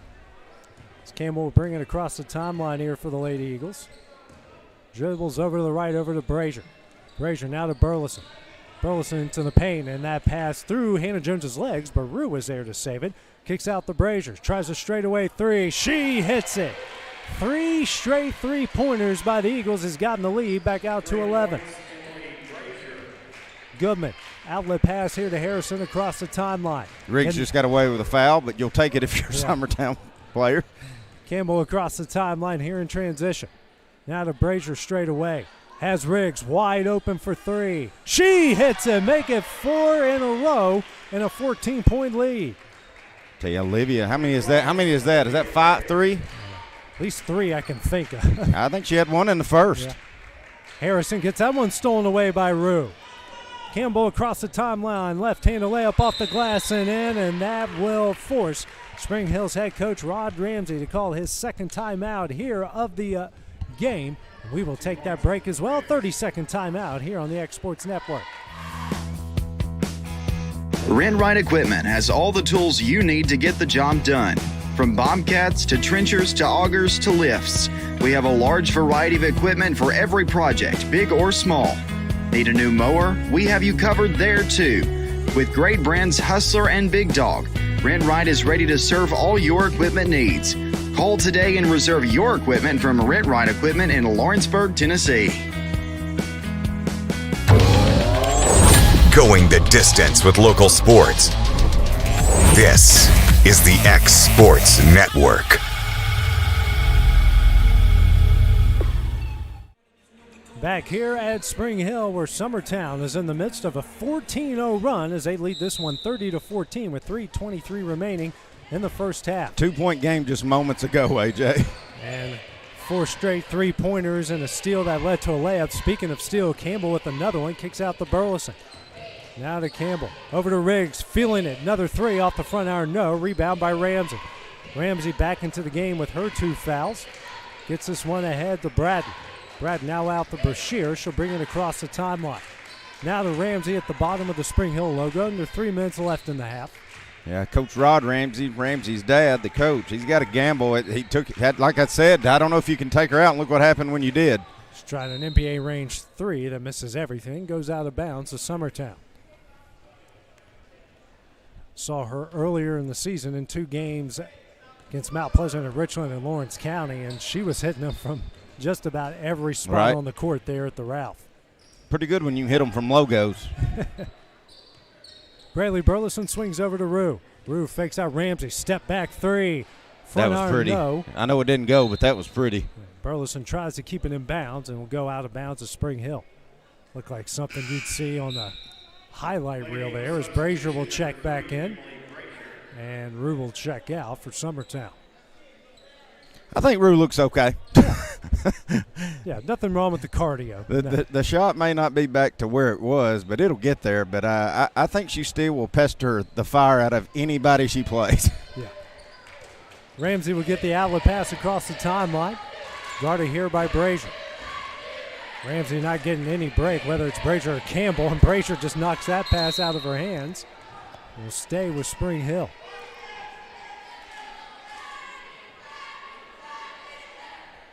Speaker 21: As Campbell will bring it across the timeline here for the Lady Eagles. Dribbles over to the right, over to Brazier. Brazier now to Burleson. Burleson into the paint, and that pass through Hannah Jones's legs, but Rue was there to save it. Kicks out the Brazier. Tries a straightaway 3. She hits it. 3 straight 3-pointers by the Eagles has gotten the lead back out to 11. Goodman, outlet pass here to Harrison across the timeline.
Speaker 22: Riggs just got away with a foul, but you'll take it if you're a Summertown player.
Speaker 21: Campbell across the timeline here in transition. Now to Brazier straight away. Has Riggs wide open for 3. She hits it, make it 4 in a row and a 14-point lead.
Speaker 22: Tell you, Olivia, how many is that? Is that 5, 3?
Speaker 21: At least 3 I can think of.
Speaker 22: I think she had 1 in the first.
Speaker 21: Yeah. Harrison gets that one stolen away by Rue. Campbell across the timeline, left-handed layup off the glass and in, and that will force Spring Hill's head coach Rod Ramsey to call his second timeout here of the game. We will take that break as well. 30-second timeout here on the X Sports Network.
Speaker 6: Rent-Right Equipment has all the tools you need to get the job done. From bobcats to trenchers to augers to lifts, we have a large variety of equipment for every project, big or small. Need a new mower? We have you covered there too. With great brands Hustler and Big Dog, Rent-Right is ready to serve all your equipment needs. Call today and reserve your equipment from Rent-Right Equipment in Lawrenceburg, Tennessee.
Speaker 1: Going the distance with local sports. This is the X Sports Network.
Speaker 21: Back here at Spring Hill, where Summertown is in the midst of a 14-0 run as they lead this one 30-14 with 3:23 remaining in the first half.
Speaker 22: 2-point game just moments ago, AJ.
Speaker 21: And 4 straight 3-pointers and a steal that led to a layup. Speaking of steal, Campbell with another one kicks out the Burleson. Now to Campbell. Over to Riggs, feeling it. Another 3 off the front iron, no. Rebound by Ramsey. Ramsey back into the game with her 2 fouls. Gets this one ahead to Bratton. Bratton now out to Brashear. She'll bring it across the timeline. Now to Ramsey at the bottom of the Spring Hill logo. Under 3 minutes left in the half.
Speaker 22: Yeah, Coach Rod Ramsey, Ramsey's dad, the coach, he's got to gamble. Like I said, I don't know if you can take her out, and look what happened when you did.
Speaker 21: She's trying an NBA range 3 that misses everything. Goes out of bounds to Summertown. Saw her earlier in the season in 2 games against Mount Pleasant and Richland and Lawrence County, and she was hitting them from just about every spot on the court there at the Ralph.
Speaker 22: Pretty good when you hit them from logos.
Speaker 21: Braley Burleson swings over to Rue. Rue fakes out Ramsey. Step back 3. Front
Speaker 22: that was pretty.
Speaker 21: No.
Speaker 22: I know it didn't go, but that was pretty.
Speaker 21: Burleson tries to keep it in bounds and will go out of bounds to Spring Hill. Look like something you'd see on the highlight reel there as Brazier will check back in and Rue will check out for Summertown.
Speaker 22: I think Rue looks okay.
Speaker 21: Yeah, nothing wrong with the cardio.
Speaker 22: The shot may not be back to where it was, but it'll get there. But I think she still will pester the fire out of anybody she plays.
Speaker 21: Yeah. Ramsey will get the outlet pass across the timeline. Guarded here by Brazier. Ramsey not getting any break, whether it's Brazier or Campbell, and Brazier just knocks that pass out of her hands. Will stay with Spring Hill.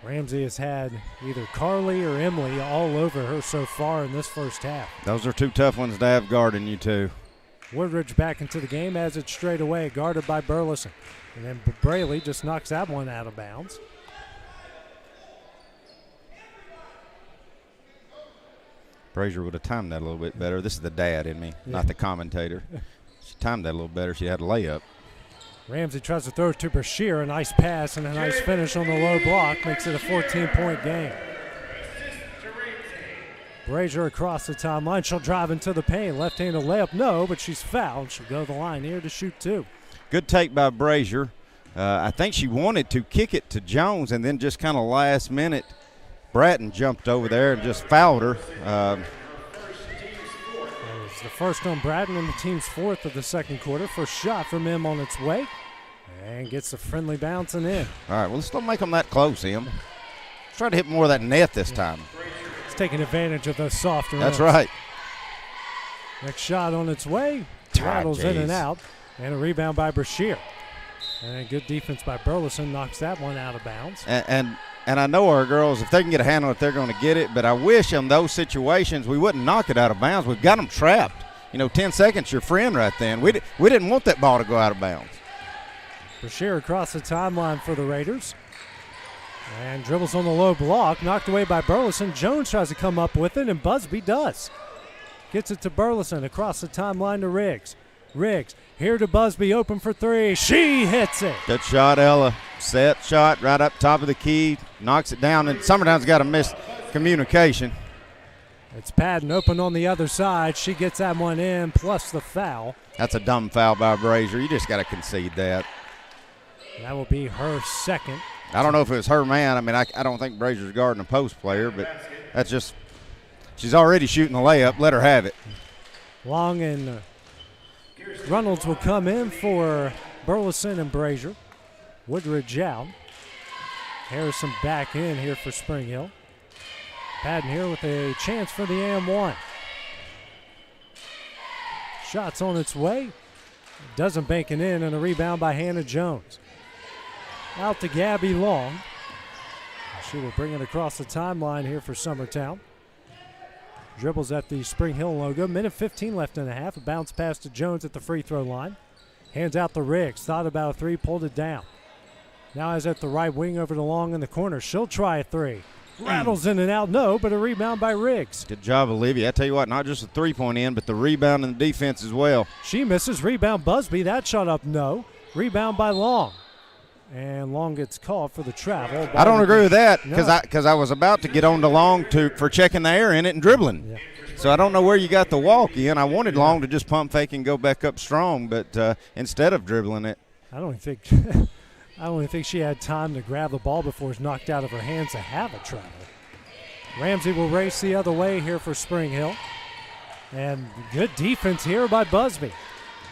Speaker 21: Ramsey has had either Carly or Emily all over her so far in this first half.
Speaker 22: Those are 2 tough ones to have guarding you, too.
Speaker 21: Woodridge back into the game, has it straight away, guarded by Burleson. And then Braley just knocks that one out of bounds.
Speaker 22: Brazier would have timed that a little bit better. This is the dad in me, not the commentator. She timed that a little better. She had a layup.
Speaker 21: Ramsey tries to throw it to Brashear. A nice pass and a nice finish on the low block. Makes it a 14-point game. Brazier across the timeline. She'll drive into the paint. Left-handed layup, no, but she's fouled. She'll go to the line here to shoot 2.
Speaker 22: Good take by Brazier. I think she wanted to kick it to Jones, and then just kind of last minute, Bratton jumped over there and just fouled her.
Speaker 21: It's the first on Bratton and the team's fourth of the second quarter. First shot from him on its way, and gets a friendly bouncing in.
Speaker 22: All right, well, let's don't make them that close, Em. Let's try to hit more of that net this time.
Speaker 21: It's taking advantage of those softer
Speaker 22: That's
Speaker 21: rims.
Speaker 22: right.
Speaker 21: Next shot on its way. Rattles in and out. And a rebound by Brashear. And good defense by Burleson knocks that one out of bounds.
Speaker 22: And I know our girls, if they can get a handle on it, they're going to get it. But I wish in those situations we wouldn't knock it out of bounds. We've got them trapped. 10 seconds, your friend right then. We didn't want that ball to go out of bounds.
Speaker 21: Brashear across the timeline for the Raiders. And dribbles on the low block, knocked away by Burleson. Jones tries to come up with it, and Busby does. Gets it to Burleson across the timeline to Riggs. Riggs here to Busby, open for three. She hits it.
Speaker 22: Good shot, Ella. Set shot right up top of the key. Knocks it down, and Summertown's got a miscommunication.
Speaker 21: It's Patton open on the other side. She gets that one in, plus the foul.
Speaker 22: That's a dumb foul by Brazier. You just got to concede that.
Speaker 21: That will be her second.
Speaker 22: I don't know if it was her man. I mean, I don't think Brazier's guarding a post player, but that's just – she's already shooting the layup. Let her have it.
Speaker 21: Long and Reynolds will come in for Burleson and Brazier. Woodridge out. Harrison back in here for Spring Hill. Patton here with a chance for the AM1. Shots on its way. Doesn't bank it in, and a rebound by Hannah Jones. Out to Gabby Long. She will bring it across the timeline here for Summertown. Dribbles at the Spring Hill logo. Minute 15 left in the half. A bounce pass to Jones at the free throw line. Hands out to Riggs. Thought about a three, pulled it down. Now is at the right wing over to Long in the corner. She'll try a three. Rattles in and out, no, but a rebound by Riggs.
Speaker 22: Good job, Olivia. I tell you what, not just a three-point in, but the rebound and the defense as well.
Speaker 21: She misses. Rebound Busby. That shot up, no. Rebound by Long. And Long gets called for the travel.
Speaker 22: I don't agree with that because I was about to get on to Long for checking the air in it and dribbling.
Speaker 21: Yeah.
Speaker 22: So I don't know where you got the walk in. I wanted Long to just pump fake and go back up strong, but instead of dribbling it.
Speaker 21: I don't think she had time to grab the ball before it's knocked out of her hands to have a travel. Ramsey will race the other way here for Spring Hill. And good defense here by Busby.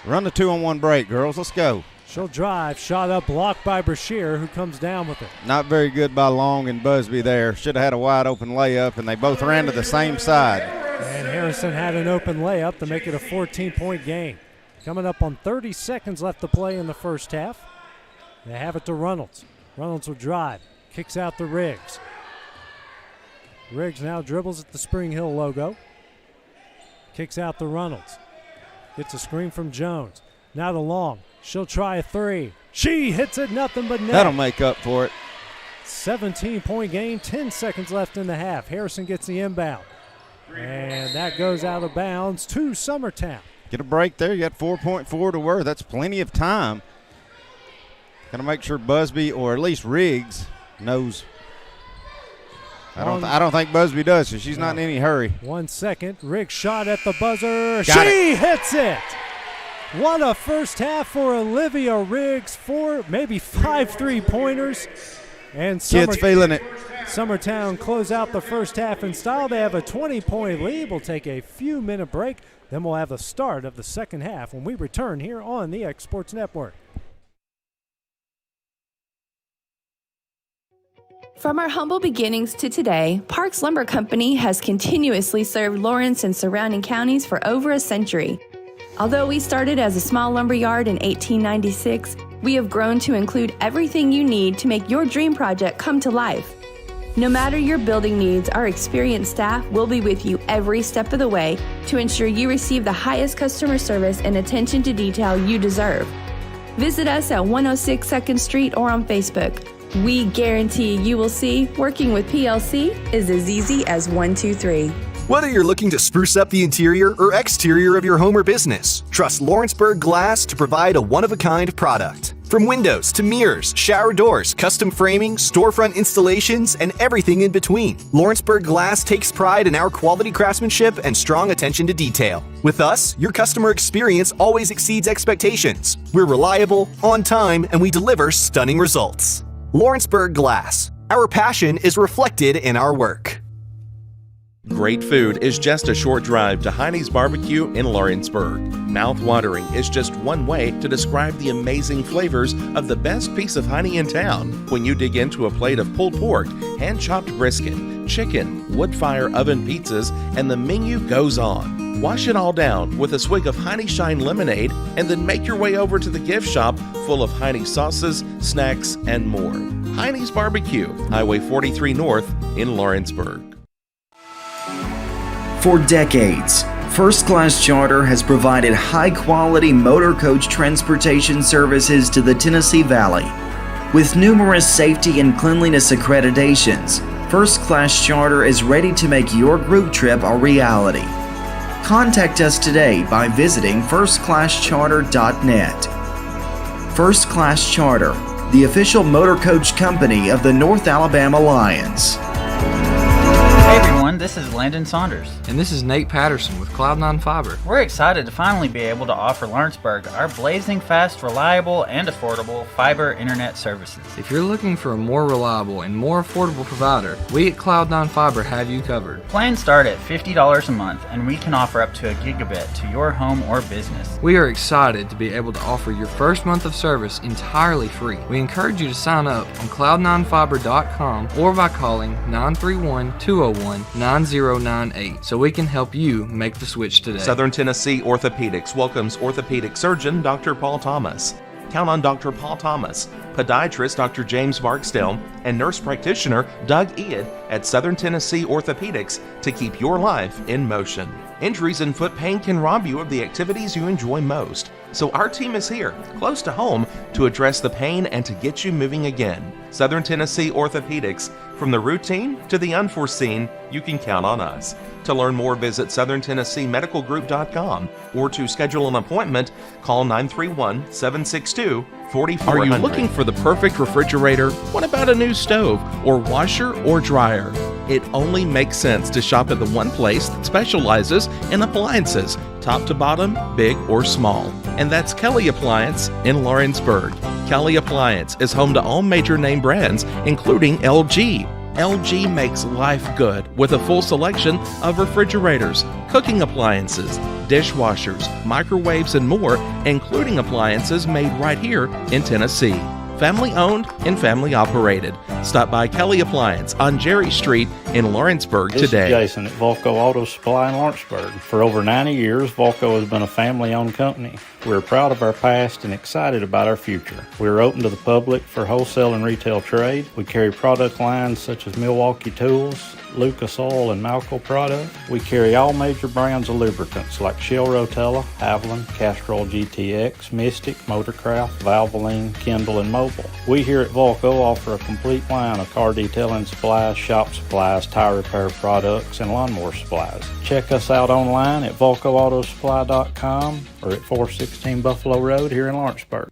Speaker 22: Run the 2-on-1 break, girls. Let's go.
Speaker 21: She'll drive. Shot up, blocked by Brashear, who comes down with it.
Speaker 22: Not very good by Long and Busby there. Should have had a wide open layup, and they both ran to the same side.
Speaker 21: And Harrison had an open layup to make it a 14-point game. Coming up on 30 seconds left to play in the first half. They have it to Reynolds. Reynolds will drive. Kicks out to Riggs. Riggs now dribbles at the Spring Hill logo. Kicks out to Reynolds. Gets a screen from Jones. Now to Long. She'll try a three. She hits it, nothing but net.
Speaker 22: That'll make up for it.
Speaker 21: 17-point game, 10 seconds left in the half. Harrison gets the inbound. And that goes out of bounds to Summertown.
Speaker 22: Get a break there. You got 4.4 to work. That's plenty of time. Got to make sure Busby or at least Riggs knows. I don't think Busby does, so she's not in any hurry.
Speaker 21: 1 second. Riggs shot at the buzzer. She hits it. What a first half for Olivia Riggs. 4, maybe 5 3-pointers. And
Speaker 22: Kids feeling it.
Speaker 21: Summertown close out the first half in style. They have a 20-point lead. We'll take a few-minute break. Then we'll have the start of the second half when we return here on the X Sports Network.
Speaker 8: From our humble beginnings to today, Parks Lumber Company has continuously served Lawrence and surrounding counties for over a century. Although we started as a small lumber yard in 1896, we have grown to include everything you need to make your dream project come to life. No matter your building needs, our experienced staff will be with you every step of the way to ensure you receive the highest customer service and attention to detail you deserve. Visit us at 106 2nd Street or on Facebook. We guarantee you will see working with PLC is as easy as 1, 2, 3.
Speaker 9: Whether you're looking to spruce up the interior or exterior of your home or business, trust Lawrenceburg Glass to provide a one-of-a-kind product. From windows to mirrors, shower doors, custom framing, storefront installations, and everything in between, Lawrenceburg Glass takes pride in our quality craftsmanship and strong attention to detail. With us, your customer experience always exceeds expectations. We're reliable, on time, and we deliver stunning results. Lawrenceburg Glass. Our passion is reflected in our work.
Speaker 10: Great food is just a short drive to Heine's Barbecue in Lawrenceburg. Mouth-watering is just one way to describe the amazing flavors of the best piece of Heine in town when you dig into a plate of pulled pork, hand-chopped brisket, chicken, wood-fire oven pizzas, and the menu goes on. Wash it all down with a swig of Heine Shine lemonade and then make your way over to the gift shop full of Heine sauces, snacks, and more. Heine's Barbecue, Highway 43 North in Lawrenceburg.
Speaker 6: For decades, First Class Charter has provided high-quality motor coach transportation services to the Tennessee Valley. With numerous safety and cleanliness accreditations, First Class Charter is ready to make your group trip a reality. Contact us today by visiting firstclasscharter.net. First Class Charter, the official motor coach company of the North Alabama Lions.
Speaker 7: Hey everyone, this is Landon Saunders.
Speaker 11: And this is Nate Patterson with Cloud9 Fiber.
Speaker 7: We're excited to finally be able to offer Lawrenceburg our blazing fast, reliable, and affordable fiber internet services.
Speaker 11: If you're looking for a more reliable and more affordable provider, we at Cloud9 Fiber have you covered.
Speaker 7: Plans start at $50 a month, and we can offer up to a gigabit to your home or business.
Speaker 11: We are excited to be able to offer your first month of service entirely free. We encourage you to sign up on cloud9fiber.com or by calling 931-201-9098 so we can help you make the switch today.
Speaker 10: Southern Tennessee Orthopedics welcomes orthopedic surgeon Dr. Paul Thomas. Count on Dr. Paul Thomas, podiatrist Dr. James Barksdale, and nurse practitioner Doug Ead at Southern Tennessee Orthopedics to keep your life in motion. Injuries and foot pain can rob you of the activities you enjoy most. So our team is here, close to home, to address the pain and to get you moving again. Southern Tennessee Orthopedics. From the routine to the unforeseen, you can count on us. To learn more, visit SouthernTennesseeMedicalGroup.com or to schedule an appointment, call 931-762-4400. Are you looking for the perfect refrigerator? What about a new stove or washer or dryer? It only makes sense to shop at the one place that specializes in appliances, top to bottom, big or small. And that's Kelly Appliance in Lawrenceburg. Kelly Appliance is home to all major name brands, including LG. LG makes life good with a full selection of refrigerators, cooking appliances, dishwashers, microwaves, and more, including appliances made right here in Tennessee. Family owned and family operated. Stop by Kelly Appliance on Jerry Street in Lawrenceburg today.
Speaker 23: This is Jason at Volco Auto Supply in Lawrenceburg. For over 90 years, Volco has been a family-owned company. We're proud of our past and excited about our future. We're open to the public for wholesale and retail trade. We carry product lines such as Milwaukee Tools, Lucas Oil, and Malco product. We carry all major brands of lubricants like Shell Rotella, Haviland, Castrol GTX, Mystic, Motorcraft, Valvoline, Kindle, and Mobile. We here at Volco offer a complete line of car detailing supplies, shop supplies, tire repair products, and lawnmower supplies. Check us out online at VolcoAutosupply.com or at 416 Buffalo Road here in Lawrenceburg.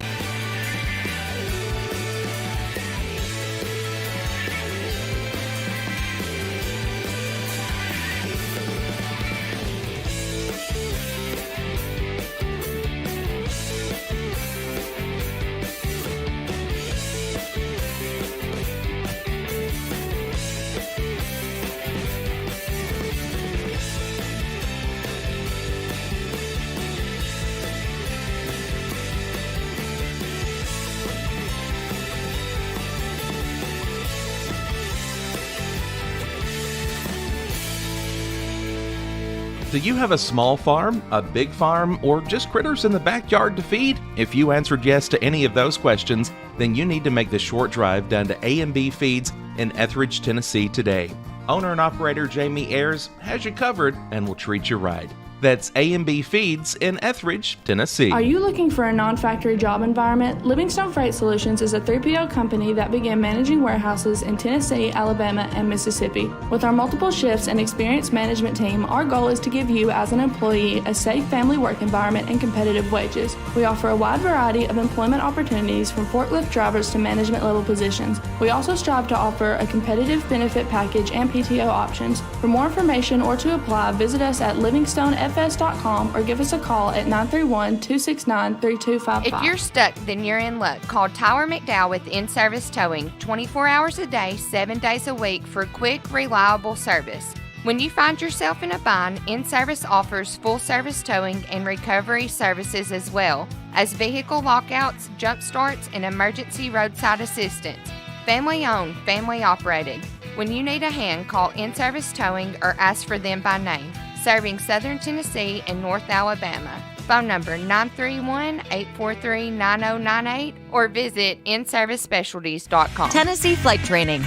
Speaker 10: Do you have a small farm, a big farm, or just critters in the backyard to feed? If you answered yes to any of those questions, then you need to make the short drive down to A&B Feeds in Etheridge, Tennessee today. Owner and operator Jamie Ayers has you covered and will treat you right. That's A&B Feeds in Etheridge, Tennessee.
Speaker 18: Are you looking for a non-factory job environment? Livingstone Freight Solutions is a 3PL company that began managing warehouses in Tennessee, Alabama, and Mississippi. With our multiple shifts and experienced management team, our goal is to give you, as an employee, a safe family work environment and competitive wages. We offer a wide variety of employment opportunities from forklift drivers to management level positions. We also strive to offer a competitive benefit package and PTO options. For more information or to apply, visit us at livingstonefs.com or give us a call at 931-269-3255.
Speaker 14: If you're stuck, then you're in luck. Call Tyler McDowell with In-Service Towing 24 hours a day, 7 days a week for quick, reliable service. When you find yourself in a bind, In-Service offers full-service towing and recovery services as well as vehicle lockouts, jump starts, and emergency roadside assistance. Family-owned, family-operated. When you need a hand, call In-Service Towing or ask for them by name. Serving Southern Tennessee and North Alabama. Phone number 931-843-9098 or visit inservicespecialties.com.
Speaker 15: Tennessee Flight Training.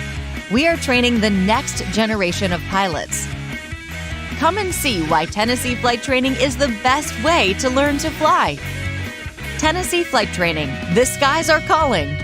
Speaker 15: We are training the next generation of pilots. Come and see why Tennessee Flight Training is the best way to learn to fly. Tennessee Flight Training. The skies are calling.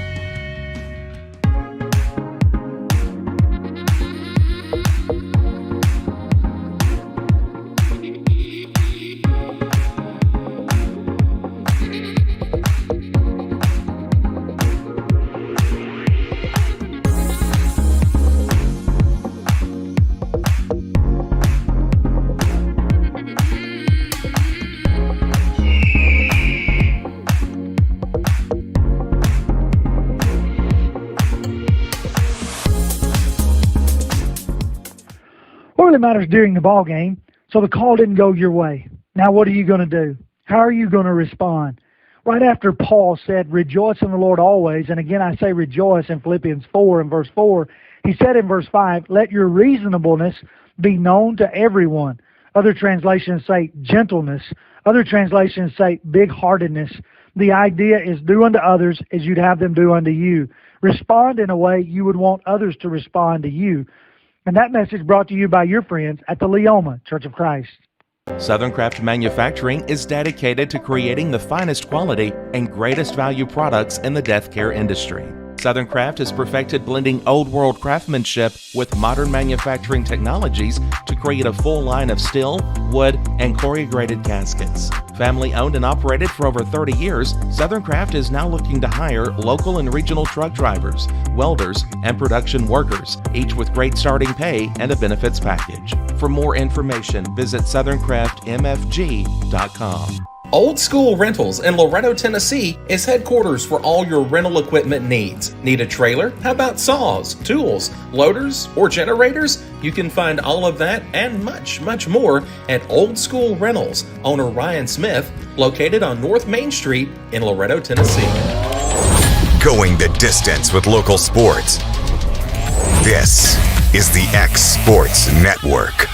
Speaker 16: What really matters during the ball game, so the call didn't go your way. Now what are you going to do? How are you going to respond? Right after Paul said, rejoice in the Lord always, and again I say rejoice in Philippians 4 and verse 4, he said in verse 5, let your reasonableness be known to everyone. Other translations say gentleness. Other translations say big-heartedness. The idea is do unto others as you'd have them do unto you. Respond in a way you would want others to respond to you. And that message brought to you by your friends at the Leoma Church of Christ.
Speaker 10: Southern Craft Manufacturing is dedicated to creating the finest quality and greatest value products in the death care industry. Southern Craft has perfected blending old world craftsmanship with modern manufacturing technologies to create a full line of steel, wood, and corrugated caskets. Family owned and operated for over 30 years, Southern Craft is now looking to hire local and regional truck drivers, welders, and production workers, each with great starting pay and a benefits package. For more information, visit SouthernCraftMFG.com.
Speaker 24: Old School Rentals in Loretto, Tennessee is headquarters for all your rental equipment needs. Need a trailer? How about saws, tools, loaders, or generators? You can find all of that and much, much more at Old School Rentals. Owner Ryan Smith, located on North Main Street in Loretto, Tennessee.
Speaker 1: Going the distance with local sports. This is the X Sports Network.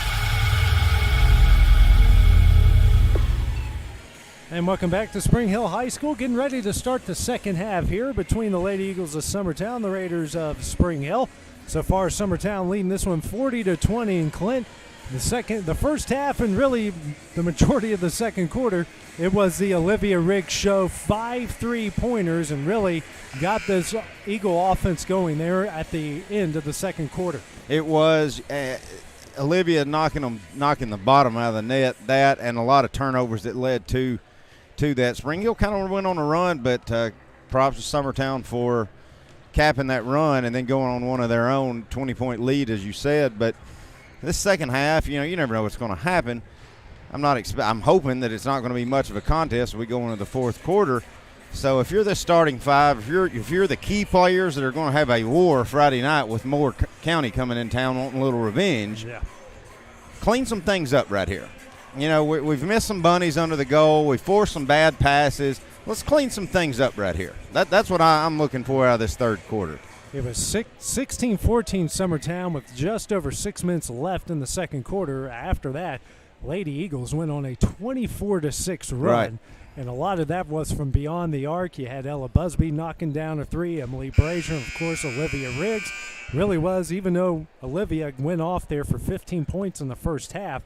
Speaker 21: And welcome back to Spring Hill High School. Getting ready to start the second half here between the Lady Eagles of Summertown, the Raiders of Spring Hill. So far, Summertown leading this one 40-20 in Clint. The first half and really the majority of the second quarter, it was the Olivia Riggs show, 5 3-pointers, and really got this Eagle offense going there at the end of the second quarter.
Speaker 22: It was Olivia knocking the bottom out of the net, that and a lot of turnovers that led to that. Spring Hill kind of went on a run, but props to Summertown for capping that run and then going on one of their own 20-point lead, as you said. But this second half, you never know what's going to happen. I'm hoping that it's not going to be much of a contest as we go into the fourth quarter. So if you're the starting five, if you're the key players that are going to have a war Friday night with Moore County coming in town wanting a little revenge, clean some things up right here. We've missed some bunnies under the goal. We forced some bad passes. Let's clean some things up right here. That's what I'm looking for out of this third quarter.
Speaker 21: It was 16-14 Summertown with just over 6 minutes left in the second quarter. After that, Lady Eagles went on a 24-6 run.
Speaker 22: Right.
Speaker 21: And a lot of that was from beyond the arc. You had Ella Busby knocking down a three, Emily Brazier, and, of course, Olivia Riggs. Really was, even though Olivia went off there for 15 points in the first half,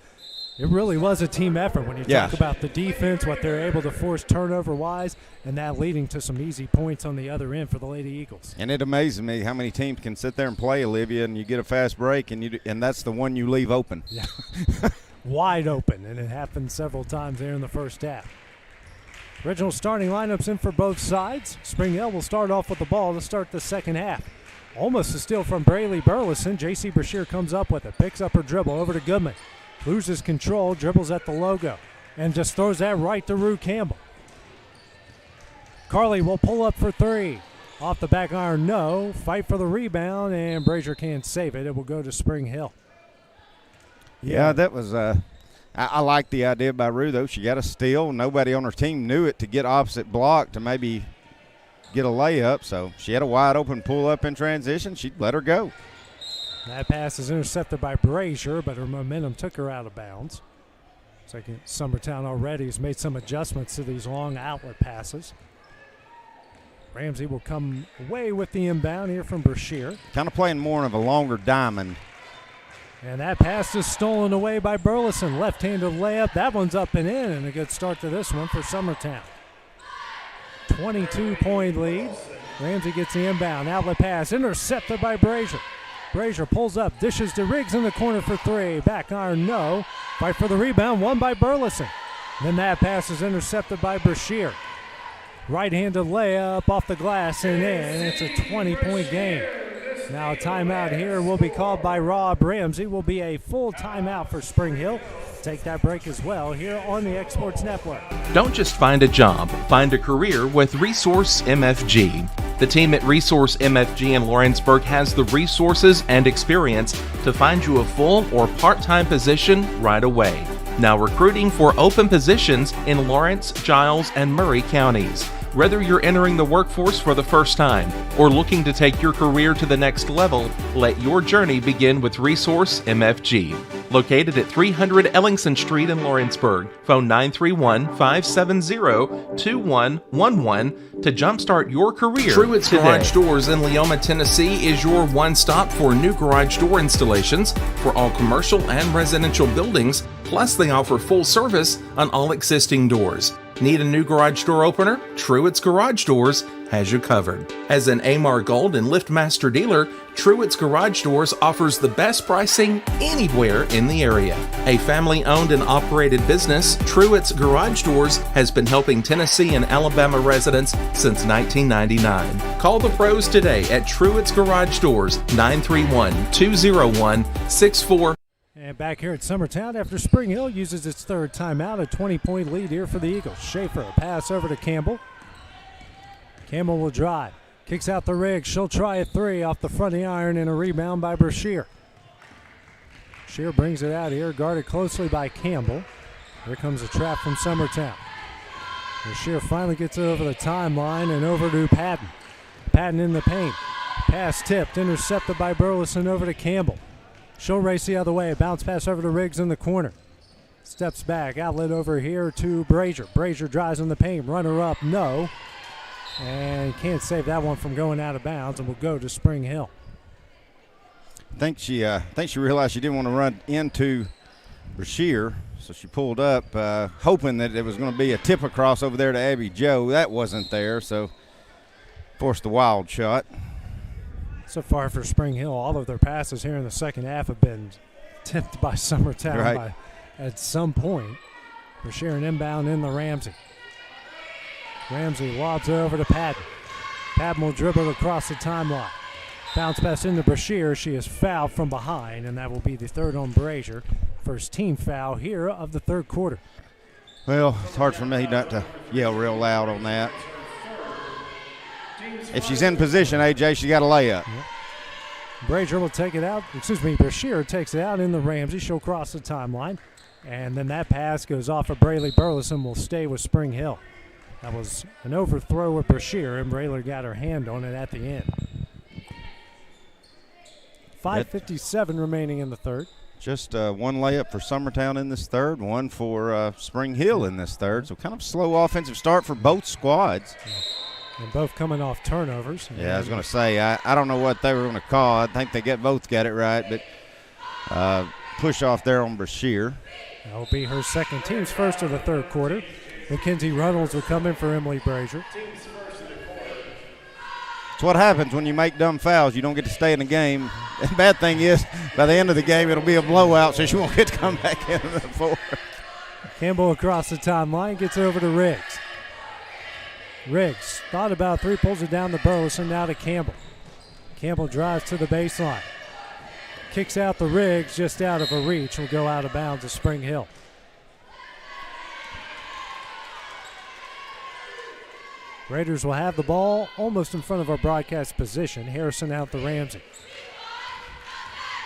Speaker 21: It really was a team effort when you talk about the defense, what they're able to force turnover-wise, and that leading to some easy points on the other end for the Lady Eagles.
Speaker 22: And it amazes me how many teams can sit there and play, Olivia, and you get a fast break, and that's the one you leave open.
Speaker 21: Yeah. Wide open, and it happened several times there in the first half. Original starting lineups in for both sides. Spring Hill will start off with the ball to start the second half. Almost a steal from Braley Burleson. J.C. Brashear comes up with it, picks up her dribble over to Goodman. Loses control, dribbles at the logo, and just throws that right to Rue Campbell. Carly will pull up for three. Off the back iron, no. Fight for the rebound, and Brazier can't save it. It will go to Spring Hill.
Speaker 22: Yeah, that was I like the idea by Rue, though. She got a steal. Nobody on her team knew it to get opposite block to maybe get a layup. So she had a wide open pull up in transition. She let her go.
Speaker 21: That pass is intercepted by Brazier, but her momentum took her out of bounds. Looks like Summertown already has made some adjustments to these long outlet passes. Ramsey will come away with the inbound here from Brashear.
Speaker 22: Kind of playing more of a longer diamond.
Speaker 21: And that pass is stolen away by Burleson. Left-handed layup. That one's up and in, and a good start to this one for Summertown. 22-point lead. Ramsey gets the inbound. Outlet pass intercepted by Brazier. Brazier pulls up, dishes to Riggs in the corner for three. Back iron, no. Fight for the rebound, won by Burleson. Then that pass is intercepted by Brashear. Right-handed layup off the glass and in. It's a 20-point game. Now a timeout here will be called by Rob Ramsey. Will be a full timeout for Spring Hill. Take that break as well here on the Exports Network.
Speaker 10: Don't just find a job, find a career with Resource MFG. The team at Resource MFG in Lawrenceburg has the resources and experience to find you a full or part-time position right away. Now recruiting for open positions in Lawrence, Giles, and Murray counties. Whether you're entering the workforce for the first time or looking to take your career to the next level, let your journey begin with Resource MFG. Located at 300 Ellingson Street in Lawrenceburg. Phone 931-570-2111 to jumpstart your career
Speaker 24: Truett's
Speaker 10: today.
Speaker 24: Garage Doors in Leoma, Tennessee is your one-stop for new garage door installations for all commercial and residential buildings, plus they offer full service on all existing doors. Need a new garage door opener? Truett's Garage Doors has you covered. As an Amar Gold and LiftMaster dealer, Truett's Garage Doors offers the best pricing anywhere in the area. A family-owned and operated business, Truett's Garage Doors has been helping Tennessee and Alabama residents since 1999. Call the pros today at Truett's Garage Doors, 931-201-64.
Speaker 21: And back here at Summertown after Spring Hill uses its third timeout, a 20-point lead here for the Eagles. Schaefer, a pass over to Campbell. Campbell will drive. Kicks out the Riggs. She'll try a three off the front of the iron and a rebound by Brashear. Brashear brings it out here, guarded closely by Campbell. Here comes a trap from Summertown. Brashear finally gets it over the timeline and over to Patton. Patton in the paint. Pass tipped, intercepted by Burleson over to Campbell. She'll race the other way. Bounce pass over to Riggs in the corner. Steps back. Outlet over here to Brazier. Brazier drives in the paint. Runner up, no. And can't save that one from going out of bounds and will go to Spring Hill.
Speaker 22: I think she realized she didn't want to run into Brashear, so she pulled up, hoping that it was going to be a tip across over there to Abby Joe. That wasn't there, so forced the wild shot.
Speaker 21: So far for Spring Hill, all of their passes here in the second half have been tipped by Summertown at some point. Brashear an inbound in the Ramsey. Ramsey lobs it over to Patton. Patton will dribble across the timeline. Bounce pass into Brashear. She is fouled from behind, and that will be the third on Brazier. First team foul here of the third quarter.
Speaker 22: Well, it's hard for me not to yell real loud on that. If she's in position, AJ, she got a layup.
Speaker 21: Yep. Brazier will take it out. Brashear takes it out in the Ramsey. She'll cross the timeline. And then that pass goes off of Braley Burleson, will stay with Spring Hill. That was an overthrow with Brashear, and Brayler got her hand on it at the end. 5:57 remaining in the third.
Speaker 22: Just one layup for Summertown in this third, one for Spring Hill in this third. So kind of slow offensive start for both squads.
Speaker 21: Yeah. And both coming off turnovers.
Speaker 22: Yeah, I was going to say, I don't know what they were going to call. I think they both got it right, but push off there on Brashear.
Speaker 21: That'll be her second, team's first of the third quarter. Mackenzie Reynolds will come in for Emily Brazier.
Speaker 22: It's what happens when you make dumb fouls. You don't get to stay in the game. The bad thing is, by the end of the game, it'll be a blowout, so she won't get to come back in the fourth.
Speaker 21: Campbell across the timeline, gets it over to Riggs. Riggs thought about three, pulls it down to Burleson, now to Campbell. Campbell drives to the baseline. Kicks out the Riggs, just out of her reach, will go out of bounds to Spring Hill. Raiders will have the ball almost in front of our broadcast position. Harrison out to Ramsey.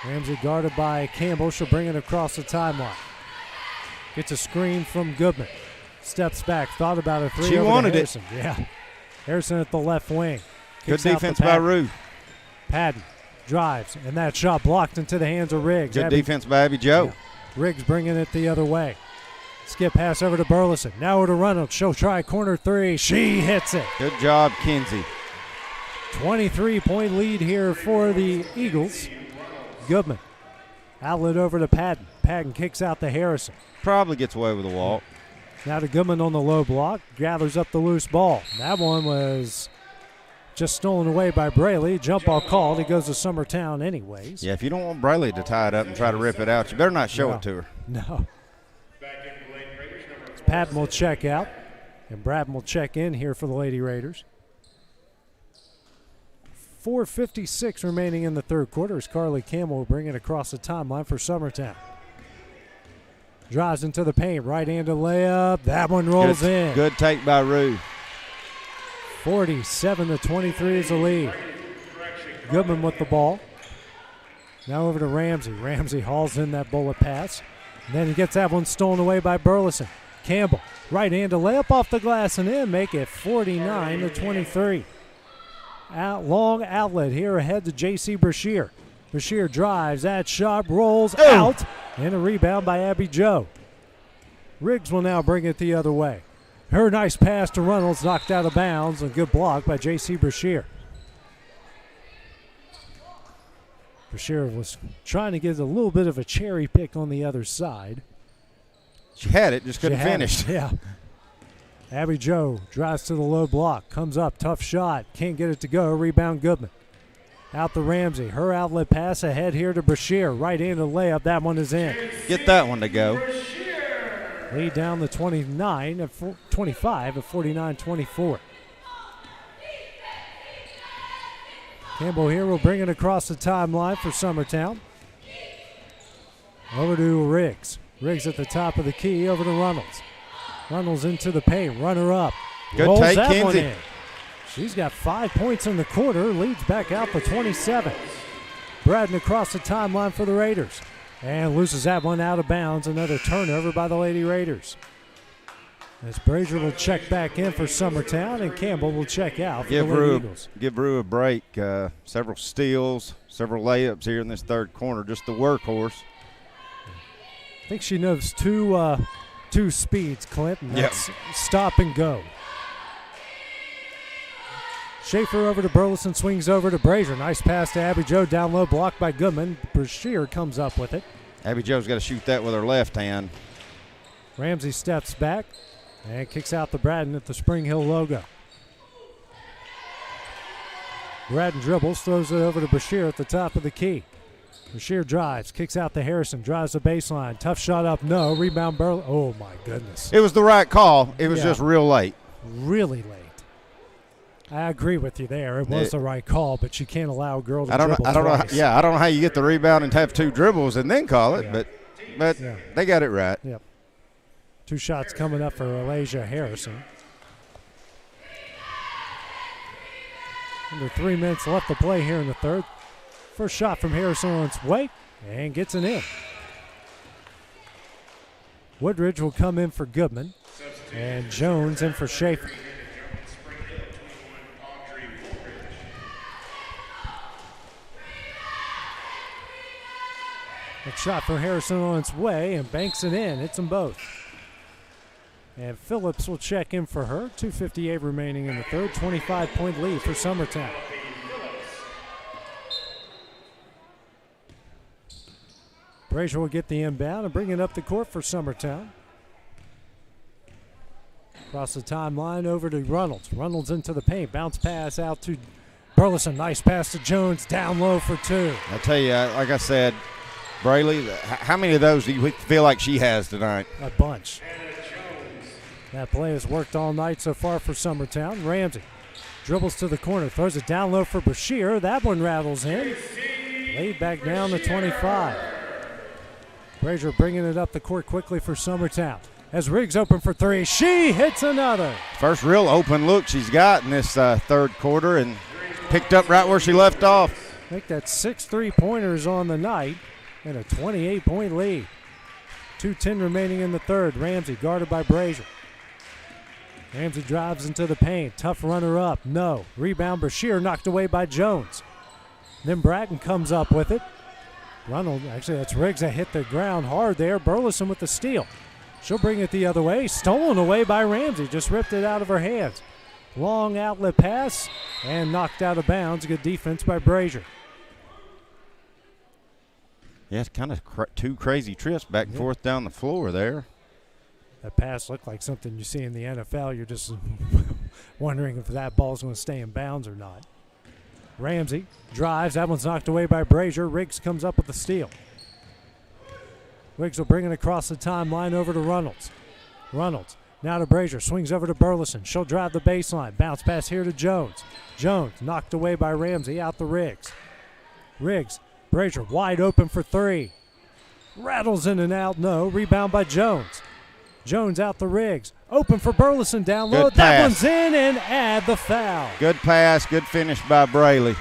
Speaker 21: Ramsey guarded by Campbell. She'll bring it across the timeline. Gets a screen from Goodman. Steps back, thought about a three.
Speaker 22: She wanted it.
Speaker 21: Yeah. Harrison at the left wing.
Speaker 22: Good defense by Rue.
Speaker 21: Padden drives, and that shot blocked into the hands of Riggs.
Speaker 22: Good defense by Abby Joe.
Speaker 21: Yeah. Riggs bringing it the other way. Skip pass over to Burleson. Now over to Reynolds. She'll try corner three. She hits it.
Speaker 22: Good job, Kinsey.
Speaker 21: 23-point lead here for the Eagles. Goodman. Outlet over to Padden. Padden kicks out to Harrison.
Speaker 22: Probably gets away with a walk.
Speaker 21: Now to Goodman on the low block. Gathers up the loose ball. That one was just stolen away by Braley. Jump ball called. It goes to Summertown anyways.
Speaker 22: Yeah, if you don't want Braley to tie it up and try to rip it out, you better not show it to her.
Speaker 21: No. Patton will check out, and Bratton will check in here for the Lady Raiders. 4:56 remaining in the third quarter as Carly Campbell will bring it across the timeline for Summertown. Drives into the paint, right-handed layup. That one rolls in.
Speaker 22: Good take by Rue.
Speaker 21: 47-23 is the lead. Goodman with the ball. Now over to Ramsey. Ramsey hauls in that bullet pass. And then he gets that one stolen away by Burleson. Campbell, right-handed layup off the glass and in, make it 49-23. Long outlet here ahead to J.C. Brashear. Brashear drives, that shot rolls out, and a rebound by Abby Joe. Riggs will now bring it the other way. Her nice pass to Reynolds knocked out of bounds, and good block by J.C. Brashear. Brashear was trying to get a little bit of a cherry pick on the other side.
Speaker 22: She had it, just couldn't finish.
Speaker 21: Yeah. Abby Joe drives to the low block, comes up, tough shot, can't get it to go. Rebound Goodman. Out to Ramsey. Her outlet pass ahead here to Brashear. Right-handed layup, that one is in.
Speaker 22: Get that one to go.
Speaker 21: Lead down to 25 at 49-24. Campbell here will bring it across the timeline for Summertown. Over to Riggs. Riggs at the top of the key, over to Reynolds. Reynolds into the paint, runner up.
Speaker 22: Good
Speaker 21: Rolls
Speaker 22: take,
Speaker 21: that
Speaker 22: Kinsey.
Speaker 21: one in. She's got 5 points in the quarter, leads back out to 27. Braden across the timeline for the Raiders. And loses that one out of bounds. Another turnover by the Lady Raiders. As Brazier will check back in for Summertown, and Campbell will check out for the Lady Eagles.
Speaker 22: Give Rue a break. Several steals, several layups here in this third quarter. Just the workhorse.
Speaker 21: I think she knows two speeds, Clint, and that's stop and go. Schaefer over to Burleson, swings over to Brazier. Nice pass to Abby Joe, down low, blocked by Goodman. Brashear comes up with it.
Speaker 22: Abby Joe's got to shoot that with her left hand.
Speaker 21: Ramsey steps back and kicks out to Braden at the Spring Hill logo. Braden dribbles, throws it over to Brashear at the top of the key. Brashear drives, kicks out to Harrison, drives the baseline. Tough shot up, no. Rebound, Burleson. Oh, my goodness.
Speaker 22: It was the right call. It was just real late.
Speaker 21: Really late. I agree with you there. It was the right call, but you can't allow a girl to dribble twice.
Speaker 22: I don't know how you get the rebound and have two dribbles and then call it, but they got it right.
Speaker 21: Yep. 2 shots coming up for Alasia Harrison. Under 3 minutes left to play here in the third. First shot from Harrison on its way and gets it in. Woodridge will come in for Goodman and Jones in for Schaefer. A shot for Harrison on its way and banks it in. Hits them both. And Phillips will check in for her. 2:58 remaining in the third. 25-point lead for Brazier will get the inbound and bring it up the court for Summertown. Across the timeline over to Reynolds. Reynolds into the paint. Bounce pass out to Burleson. Nice pass to Jones. Down low for two.
Speaker 22: I tell you, like I said, Braley, how many of those do you feel like she has tonight?
Speaker 21: A bunch. That play has worked all night so far for Summertown. Ramsey dribbles to the corner. Throws it down low for Bashir. That one rattles in. Laid back down to 25. Brazier bringing it up the court quickly for Summertown. As Riggs open for three, she hits another.
Speaker 22: First real open look she's got in this third quarter, and picked up right where she left off.
Speaker 21: I think that's 6 3-pointers on the night and a 28-point lead. 2:10 remaining in the third. Ramsey guarded by Brazier. Ramsey drives into the paint. Tough runner up. No. Rebound Bashir knocked away by Jones. Then Bratton comes up with it. Actually, that's Riggs that hit the ground hard there. Burleson with the steal. She'll bring it the other way. Stolen away by Ramsey. Just ripped it out of her hands. Long outlet pass and knocked out of bounds. Good defense by Brazier.
Speaker 22: Yeah, it's kind of two crazy trips back and forth down the floor there.
Speaker 21: That pass looked like something you see in the NFL. You're just wondering if that ball's going to stay in bounds or not. Ramsey drives. That one's knocked away by Brazier. Riggs comes up with the steal. Riggs will bring it across the timeline over to Reynolds. Reynolds now to Brazier. Swings over to Burleson. She'll drive the baseline. Bounce pass here to Jones. Jones knocked away by Ramsey. Out to Riggs. Riggs. Brazier wide open for three. Rattles in and out. No. Rebound by Jones. Jones out to Riggs. Open for Burleson down low. That one's in and add the foul.
Speaker 22: Good pass. Good finish by Braley.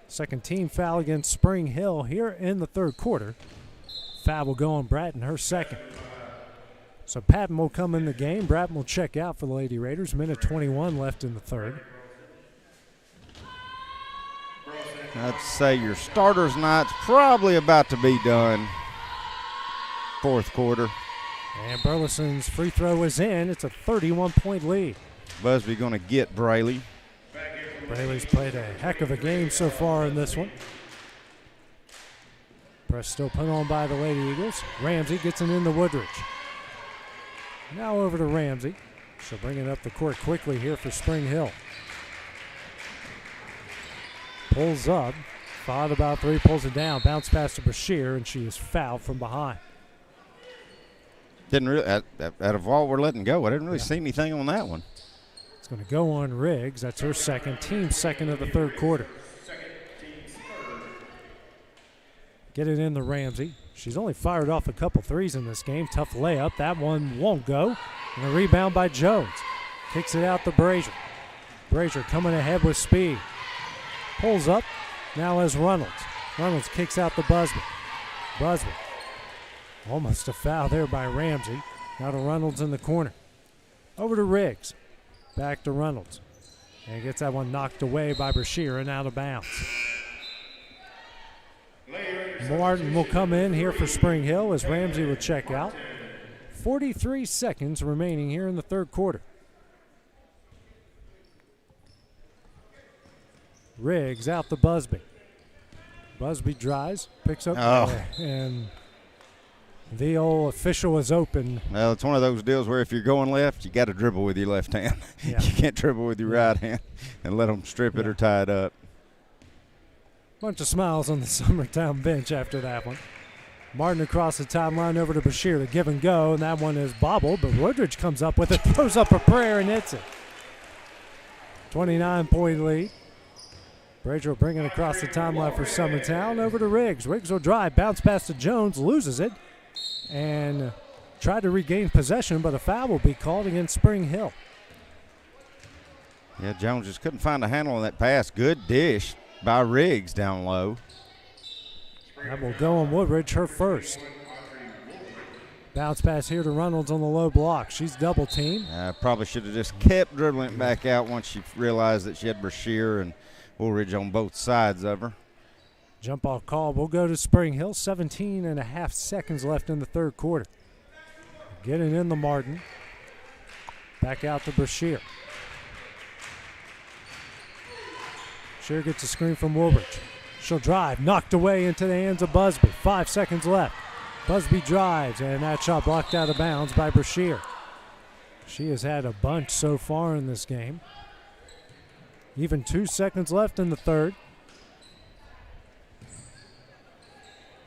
Speaker 21: Second team foul against Spring Hill here in the third quarter. Foul will go on Bratton, her second. So Patton will come in the game. Bratton will check out for the Lady Raiders. Minute 21 left in the third.
Speaker 22: I'd say your starters night's probably about to be done. Fourth quarter.
Speaker 21: And Burleson's free throw is in. It's a 31-point lead.
Speaker 22: Busby going to get Braley.
Speaker 21: Braley's played a heck of a game so far in this one. Press still put on by the Lady Eagles. Ramsey gets it into Woodridge. Now over to Ramsey. She'll bring it up the court quickly here for Spring Hill. Pulls up. Thought about three, pulls it down. Bounce pass to Bashir, and she is fouled from behind.
Speaker 22: Didn't really, out of all we're letting go, I didn't really see anything on that one.
Speaker 21: It's going to go on Riggs. That's her second, team second of the third quarter. Get it in to Ramsey. She's only fired off a couple threes in this game. Tough layup. That one won't go. And a rebound by Jones. Kicks it out to Brazier. Brazier coming ahead with speed. Pulls up. Now as Reynolds. Reynolds kicks out to Busby. Busby. Almost a foul there by Ramsey. Now to Reynolds in the corner. Over to Riggs. Back to Reynolds. And gets that one knocked away by Bashir and out of bounds. Martin will come in here for Spring Hill as Ramsey will check out. 43 seconds remaining here in the third quarter. Riggs out to Busby. Busby drives, picks up, and the old official is open.
Speaker 22: Well, it's one of those deals where if you're going left, you got to dribble with your left hand.
Speaker 21: Yeah.
Speaker 22: You can't dribble with your right hand and let them strip it or tie it up.
Speaker 21: Bunch of smiles on the Summertown bench after that one. Martin across the timeline over to Bashir to give and go, and that one is bobbled, but Woodridge comes up with it, throws up a prayer, and hits it. 29-point lead. Brazier will bring it across the timeline for Summertown over to Riggs. Riggs will drive, bounce pass to Jones, loses it, and tried to regain possession, but a foul will be called against Spring Hill.
Speaker 22: Yeah, Jones just couldn't find a handle on that pass. Good dish by Riggs down low.
Speaker 21: That will go on Woodridge, her first. Bounce pass here to Reynolds on the low block. She's double teamed.
Speaker 22: Probably should have just kept dribbling it back out once she realized that she had Bashir and Woolridge on both sides of her.
Speaker 21: Jump ball call will go to Spring Hill. 17 and a half seconds left in the third quarter. Getting in the Martin. Back out to Bashir. Bashir gets a screen from Woolridge. She'll drive, knocked away into the hands of Busby. 5 seconds left. Busby drives, and that shot blocked out of bounds by Brashear. She has had a bunch so far in this game. Even 2 seconds left in the third.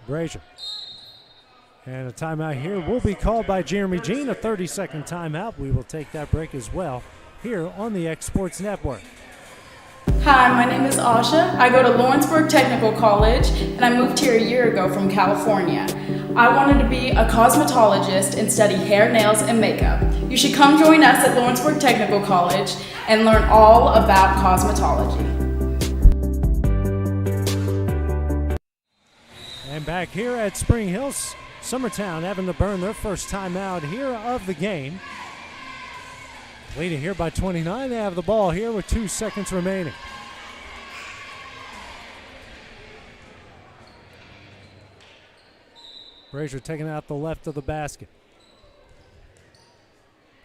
Speaker 21: Brazier. And a timeout here will be called by Jeremy Jean, a 30-second timeout. We will take that break as well here on the X Sports Network.
Speaker 12: Hi, my name is Asha. I go to Lawrenceburg Technical College, and I moved here a year ago from California. I wanted to be a cosmetologist and study hair, nails, and makeup. You should come join us at Lawrenceburg Technical College and learn all about cosmetology.
Speaker 21: And back here at Spring Hills, Summertown having to burn their first timeout here of the game. Leading here by 29. They have the ball here with 2 seconds remaining. Brazier taking out the left of the basket.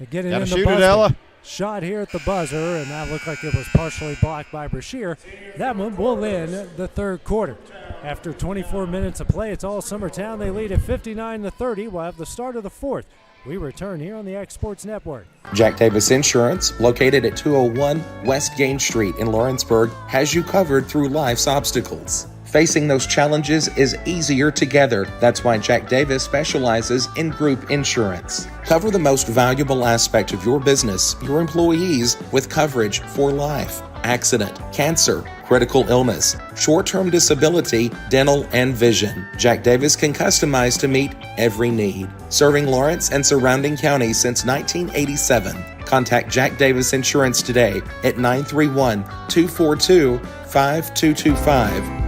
Speaker 21: They get it in the buzzer.
Speaker 22: Ella.
Speaker 21: Shot here at the buzzer, and that looked like it was partially blocked by Brashear. That one will end the third quarter. After 24 minutes of play, it's all Summertown. They lead at 59-30. We'll have the start of the fourth. We return here on the X Sports Network.
Speaker 17: Jack Davis Insurance, located at 201 West Gain Street in Lawrenceburg, has you covered through life's obstacles. Facing those challenges is easier together. That's why Jack Davis specializes in group insurance. Cover the most valuable aspect of your business, your employees, with coverage for life, accident, cancer, critical illness, short-term disability, dental, and vision. Jack Davis can customize to meet every need. Serving Lawrence and surrounding counties since 1987. Contact Jack Davis Insurance today at 931-242-5225.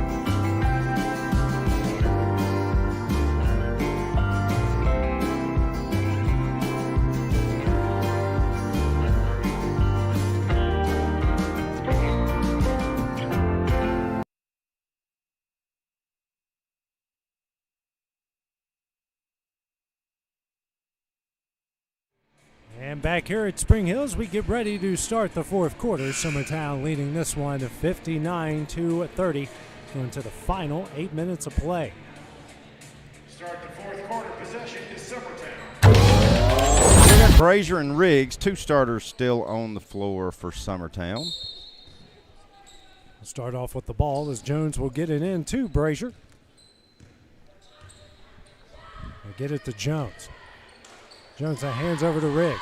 Speaker 21: And back here at Spring Hills, we get ready to start the fourth quarter. Summertown leading this one 59-30, going to the final 8 minutes of play.
Speaker 4: Start the fourth quarter. Possession is Summertown.
Speaker 22: We got Brazier and Riggs, two starters still on the floor for Summertown.
Speaker 21: We'll start off with the ball as Jones will get it in to Brazier. They get it to Jones. Jones hands over to Riggs.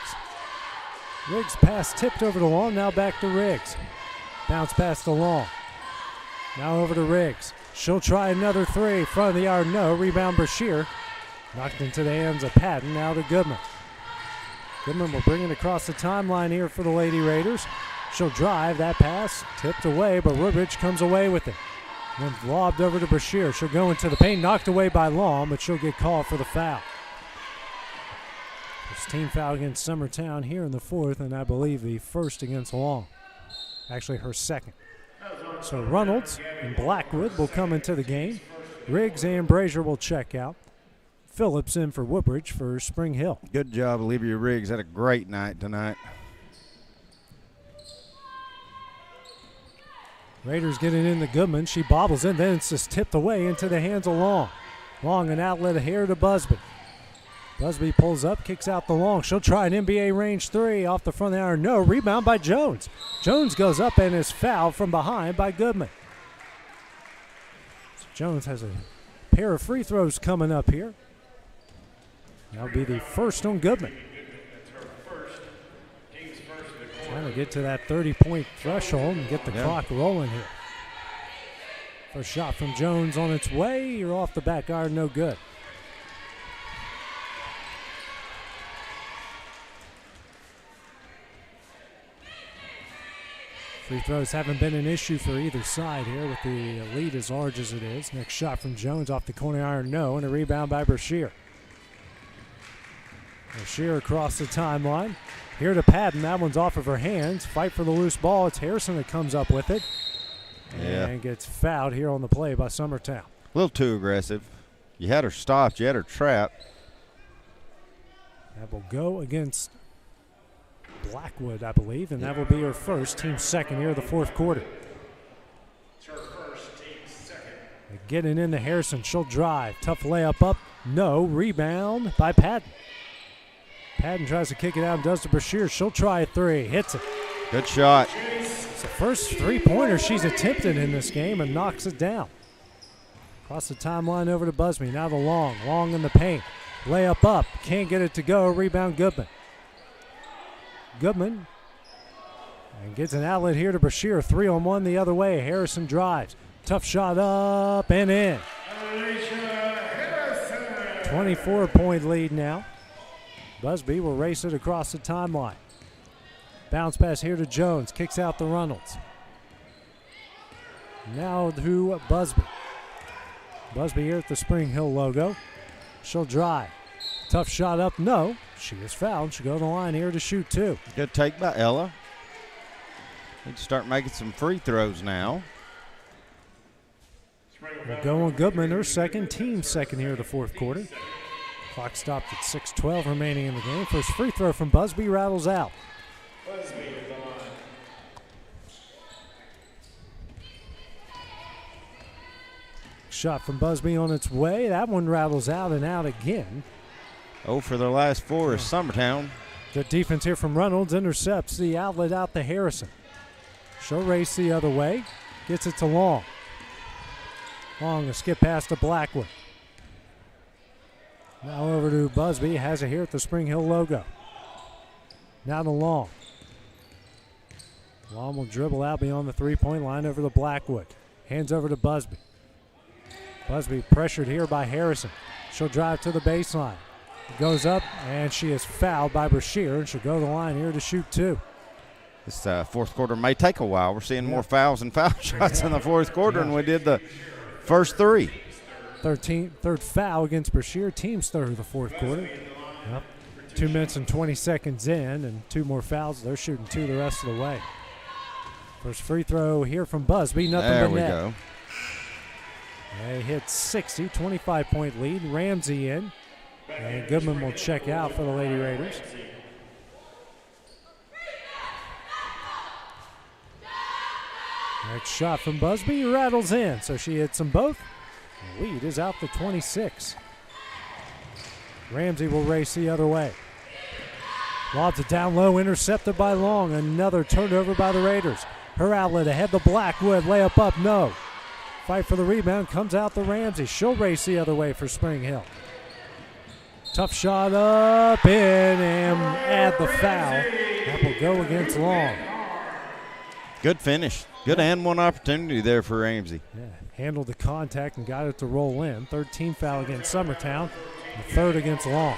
Speaker 21: Riggs pass tipped over to Long, now back to Riggs. Bounce pass to Long. Now over to Riggs. She'll try another three. Front of the yard, no. Rebound Brashear. Knocked into the hands of Patton, now to Goodman. Goodman will bring it across the timeline here for the Lady Raiders. She'll drive, that pass tipped away, but Woodbridge comes away with it. Then lobbed over to Brashear. She'll go into the paint, knocked away by Long, but she'll get called for the foul. It's team foul against Summertown here in the fourth, and I believe the first against Long. Actually, her second. So Reynolds and Blackwood will come into the game. Riggs and Brazier will check out. Phillips in for Woodbridge for Spring Hill.
Speaker 22: Good job, Olivia Riggs. Had a great night tonight.
Speaker 21: Raiders get it into Goodman. She bobbles in, then it's just tipped away into the hands of Long. Long, an outlet here to Busby. Busby pulls up, kicks out the Long. She'll try an NBA range three off the front of the iron. No, rebound by Jones. Jones goes up and is fouled from behind by Goodman. So Jones has a pair of free throws coming up here. That'll be the first on Goodman. Trying to get to that 30-point threshold and get the clock rolling here. First shot from Jones on its way. You're off the back iron, no good. Free throws haven't been an issue for either side here with the lead as large as it is. Next shot from Jones off the corner iron, no, and a rebound by Brashear. Brashear across the timeline. Here to Patton, that one's off of her hands. Fight for the loose ball, it's Harrison that comes up with it. And gets fouled here on the play by Summertown.
Speaker 22: A little too aggressive. You had her stopped, you had her trapped.
Speaker 21: That will go against Blackwood, I believe, and that will be her first, team second here of the fourth quarter.
Speaker 4: It's her first, team second.
Speaker 21: Getting into Harrison. She'll drive. Tough layup up. No. Rebound by Patton. Patton tries to kick it out and does to Brashear. She'll try a three. Hits it.
Speaker 22: Good shot.
Speaker 21: It's the first three-pointer she's attempted in this game and knocks it down. Across the timeline over to Busby. Now the long. Long in the paint. Layup up. Can't get it to go. Rebound Goodman. Goodman. And gets an outlet here to Brashear. 3-on-1 the other way. Harrison drives. Tough shot up and in. 24-point lead now. Busby will race it across the timeline. Bounce pass here to Jones. Kicks out to Reynolds. Now to Busby. Busby here at the Spring Hill logo. She'll drive. Tough shot up. No. She is fouled. She'll go to the line here to shoot two.
Speaker 22: Good take by Ella. Need to start making some free throws now.
Speaker 21: We'll go on Goodman, her second, team second here in the fourth quarter. Clock stopped at 6:12 remaining in the game. First free throw from Busby rattles out. Shot from Busby on its way. That one rattles out and out again.
Speaker 22: Oh, for their last four is Summertown.
Speaker 21: Good defense here from Reynolds. Intercepts the outlet out to Harrison. She'll race the other way. Gets it to Long. Long a skip pass to Blackwood. Now over to Busby. Has it here at the Spring Hill logo. Now to Long. Long will dribble out beyond the three-point line over to Blackwood. Hands over to Busby. Busby pressured here by Harrison. She'll drive to the baseline. Goes up, and she is fouled by Brashear, and she'll go to the line here to shoot two.
Speaker 22: This fourth quarter may take a while. We're seeing more fouls and foul shots in the fourth quarter than we did the first three.
Speaker 21: Third foul against Brashear. Team's third of the fourth quarter. Yep. 2 minutes and 20 seconds in, and two more fouls. They're shooting two the rest of the way. First free throw here from Busby. Nothing
Speaker 22: there
Speaker 21: but
Speaker 22: we
Speaker 21: net.
Speaker 22: Go.
Speaker 21: They hit 60, 25-point lead. Ramsey in. And Goodman will check out for the Lady Raiders. Next shot from Busby rattles in, so she hits them both. The lead is out to 26. Ramsey will race the other way. Lobs it down low, intercepted by Long. Another turnover by the Raiders. Her outlet ahead to Blackwood. Layup up, no. Fight for the rebound, comes out to Ramsey. She'll race the other way for Spring Hill. Tough shot up in and add the foul. That will go against Long.
Speaker 22: Good finish. Good and one opportunity there for Ramsey.
Speaker 21: Yeah, handled the contact and got it to roll in. Third team foul against Summertown. The third against Long.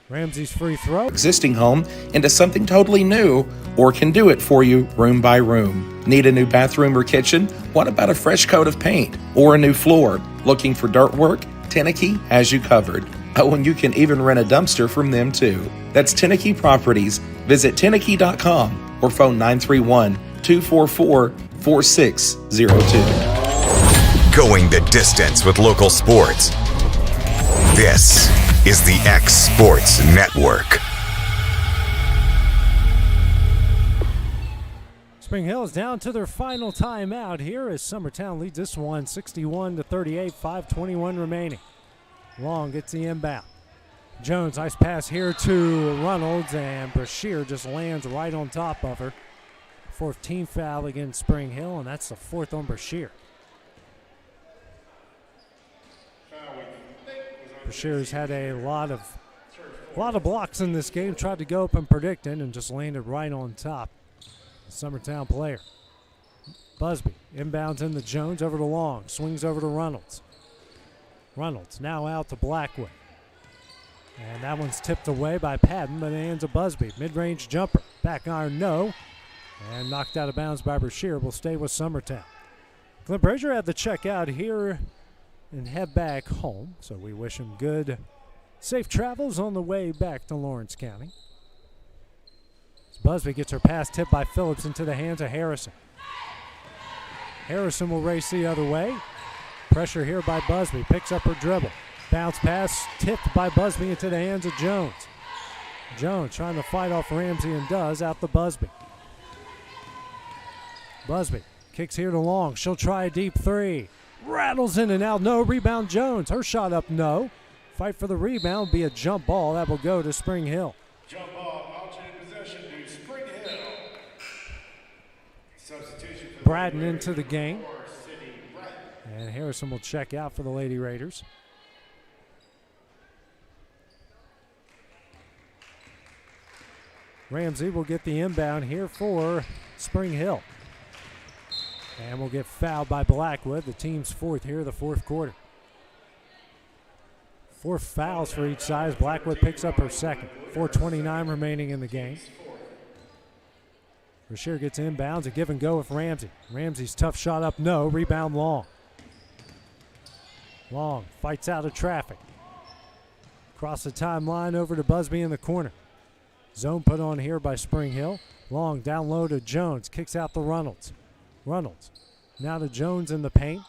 Speaker 21: Ramsey's free throw.
Speaker 17: Existing home into something totally new, or can do it for you room by room. Need a new bathroom or kitchen? What about a fresh coat of paint or a new floor? Looking for dirt work? Tenneke has you covered. Oh, and you can even rent a dumpster from them too. That's Tenneke Properties. Visit Tenneke.com or phone 931-244-4602.
Speaker 1: Going the distance with local sports. This is the X Sports Network.
Speaker 21: Spring Hill is down to their final timeout here as Summertown leads this one 61-38, 5:21 remaining. Long gets the inbound. Jones, nice pass here to Reynolds, and Brashear just lands right on top of her. Fourth team foul against Spring Hill, and that's the fourth on Brashear. Brashear's had a lot of blocks in this game, tried to go up and predict it, and just landed right on top. Summertown player. Busby inbounds into Jones, over to Long, swings over to Reynolds. Reynolds now out to Blackwood. And that one's tipped away by Patton, but it ends a Busby. Mid-range jumper. Back iron, no. And knocked out of bounds by Brashear. Will stay with Summertown. Clint Brazier had to check out here and head back home. So we wish him good, safe travels on the way back to Lawrence County. As Busby gets her pass tipped by Phillips into the hands of Harrison. Harrison will race the other way. Pressure here by Busby. Picks up her dribble. Bounce pass tipped by Busby into the hands of Jones. Jones trying to fight off Ramsey and does, out to Busby. Busby kicks here to Long. She'll try a deep three. Rattles in and out. No. Rebound Jones. Her shot up. No. Fight for the rebound. Be a jump ball. That will go to Spring Hill.
Speaker 4: Jump ball, alternate possession to Spring Hill. Substitution for
Speaker 21: Braden into the game. And Harrison will check out for the Lady Raiders. Ramsey will get the inbound here for Spring Hill. And will get fouled by Blackwood, the team's fourth here, the fourth quarter. 4 fouls for each side as Blackwood picks up her second. 4:29 remaining in the game. Brashear gets inbounds, a give and go with Ramsey. Ramsey's tough shot up, no. Rebound Long. Long fights out of traffic. Across the timeline over to Busby in the corner. Zone put on here by Spring Hill. Long down low to Jones, kicks out to Reynolds. Reynolds now to Jones in the paint.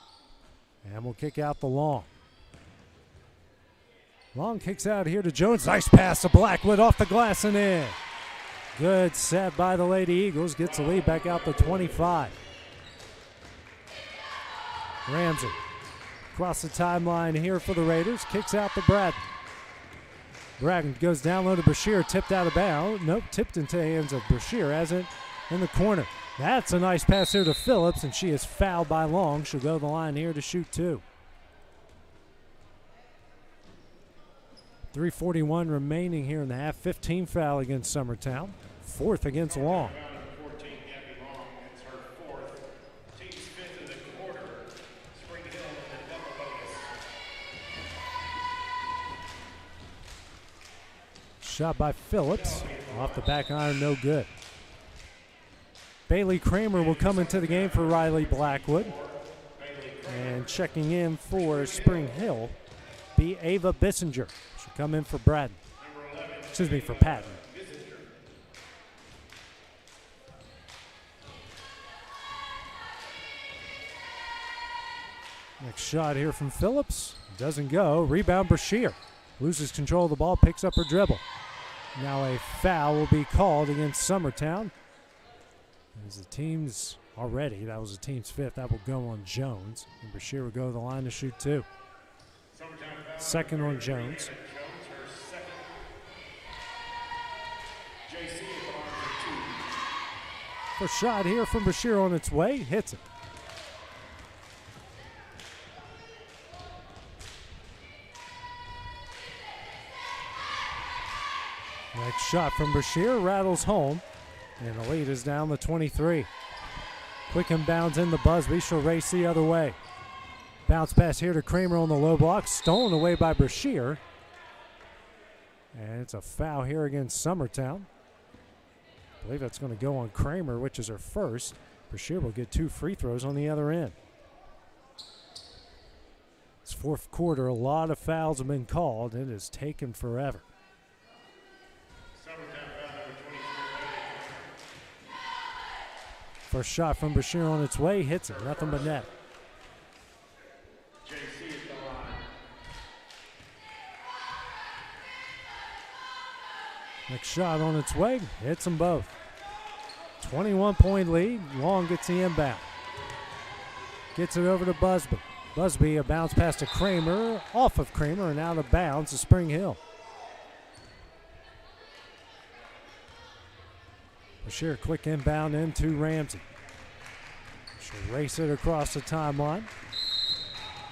Speaker 21: And will kick out the Long. Long kicks out here to Jones. Nice pass to Blackwood off the glass and in. Good set by the Lady Eagles. Gets the lead back out to 25. Ramsey across the timeline here for the Raiders. Kicks out to Braden. Braden goes down low to Brashear. Tipped out of bounds. Nope, tipped into the hands of Brashear as it in the corner. That's a nice pass here to Phillips, and she is fouled by Long. She'll go to the line here to shoot 2. 3:41 remaining here in the half. 15 foul against Summertown. 4th against Long.
Speaker 4: 14, Gabby Long. It's her 4th. Team's 5th of the quarter. Spring Hill in the double bonus.
Speaker 21: Shot by Phillips. Off the back iron, no good. Bailey Kramer will come into the game for Riley Blackwood. And checking in for Spring Hill be Ava Bissinger. She'll come in for Braden. Excuse me, for Patton. Next shot here from Phillips. Doesn't go. Rebound Brashear. Loses control of the ball, picks up her dribble. Now a foul will be called against Summertown. As the team's already, that was the team's 5th. That will go on Jones. And Brashear will go to the line to shoot 2. Second on Jones. First shot here from Brashear on its way. Hits it. Next shot from Brashear rattles home. And the lead is down to 23. Quick inbounds in the Busby. She'll race the other way. Bounce pass here to Kramer on the low block. Stolen away by Brashear. And it's a foul here against Summertown. I believe that's going to go on Kramer, which is her first. Brashear will get 2 free throws on the other end. It's 4th quarter. A lot of fouls have been called. It has taken forever. First shot from Brashear on its way, hits it, nothing but net. Next shot on its way, hits them both. 21-point lead, Long gets the inbound. Gets it over to Busby. Busby, a bounce pass to Kramer, off of Kramer and out of bounds to Spring Hill. Brashear, quick inbound into Ramsey. She'll race it across the timeline.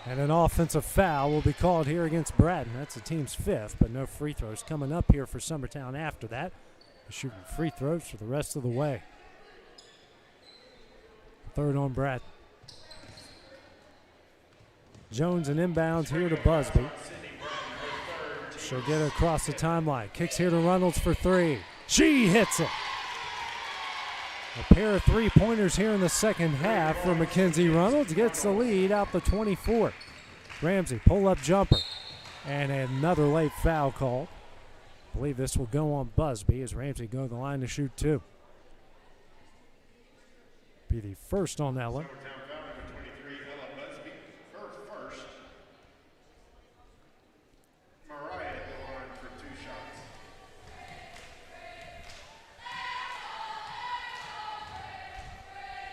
Speaker 21: And an offensive foul will be called here against Braden. That's the team's 5th, but no free throws coming up here for Summertown after that. They're shooting free throws for the rest of the way. 3rd on Braden. Jones and inbounds here to Busby. She'll get it across the timeline. Kicks here to Reynolds for 3. She hits it. A pair of 3-pointers here in the second half for Mackenzie Reynolds. Gets the lead out to 24. Ramsey, pull-up jumper. And another late foul call. I believe this will go on Busby as Ramsey go to the line to shoot 2. Be the first on that one.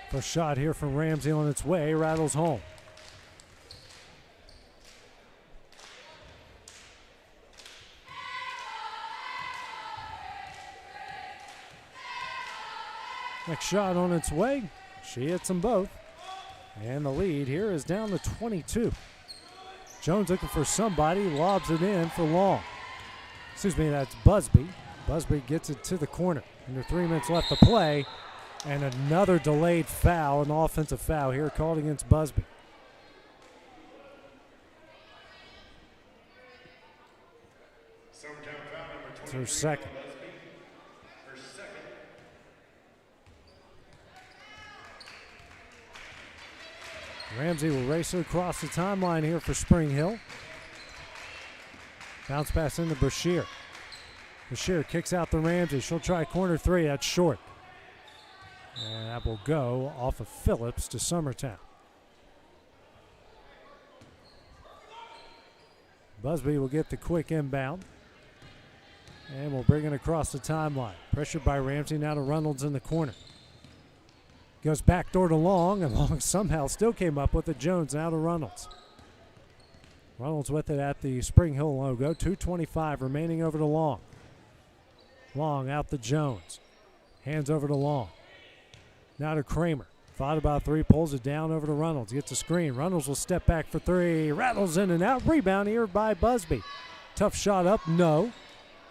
Speaker 21: First shot here from Ramsey on its way, rattles home. Next shot on its way. She hits them both. And the lead here is down to 22. Jones looking for somebody, lobs it in for Long. Excuse me, that's Busby. Busby gets it to the corner. Under 3 minutes left to play. And another delayed foul, an offensive foul here called against Busby.
Speaker 4: Summertown foul number 23.
Speaker 21: It's her second.
Speaker 4: Her second.
Speaker 21: Ramsey will race her across the timeline here for Spring Hill. Bounce pass into Brashear. Brashear kicks out the Ramsey. She'll try corner three. That's short. And that will go off of Phillips to Summertown. Busby will get the quick inbound. And we'll bring it across the timeline. Pressured by Ramsey, now to Reynolds in the corner. Goes backdoor to Long, and Long somehow still came up with it. Jones now to Reynolds. Reynolds with it at the Spring Hill logo. 2:25 remaining over to Long. Long out to Jones. Hands over to Long. Now to Kramer. Thought about three, pulls it down over to Reynolds. Gets a screen. Reynolds will step back for three. Rattles in and out. Rebound here by Busby. Tough shot up, no.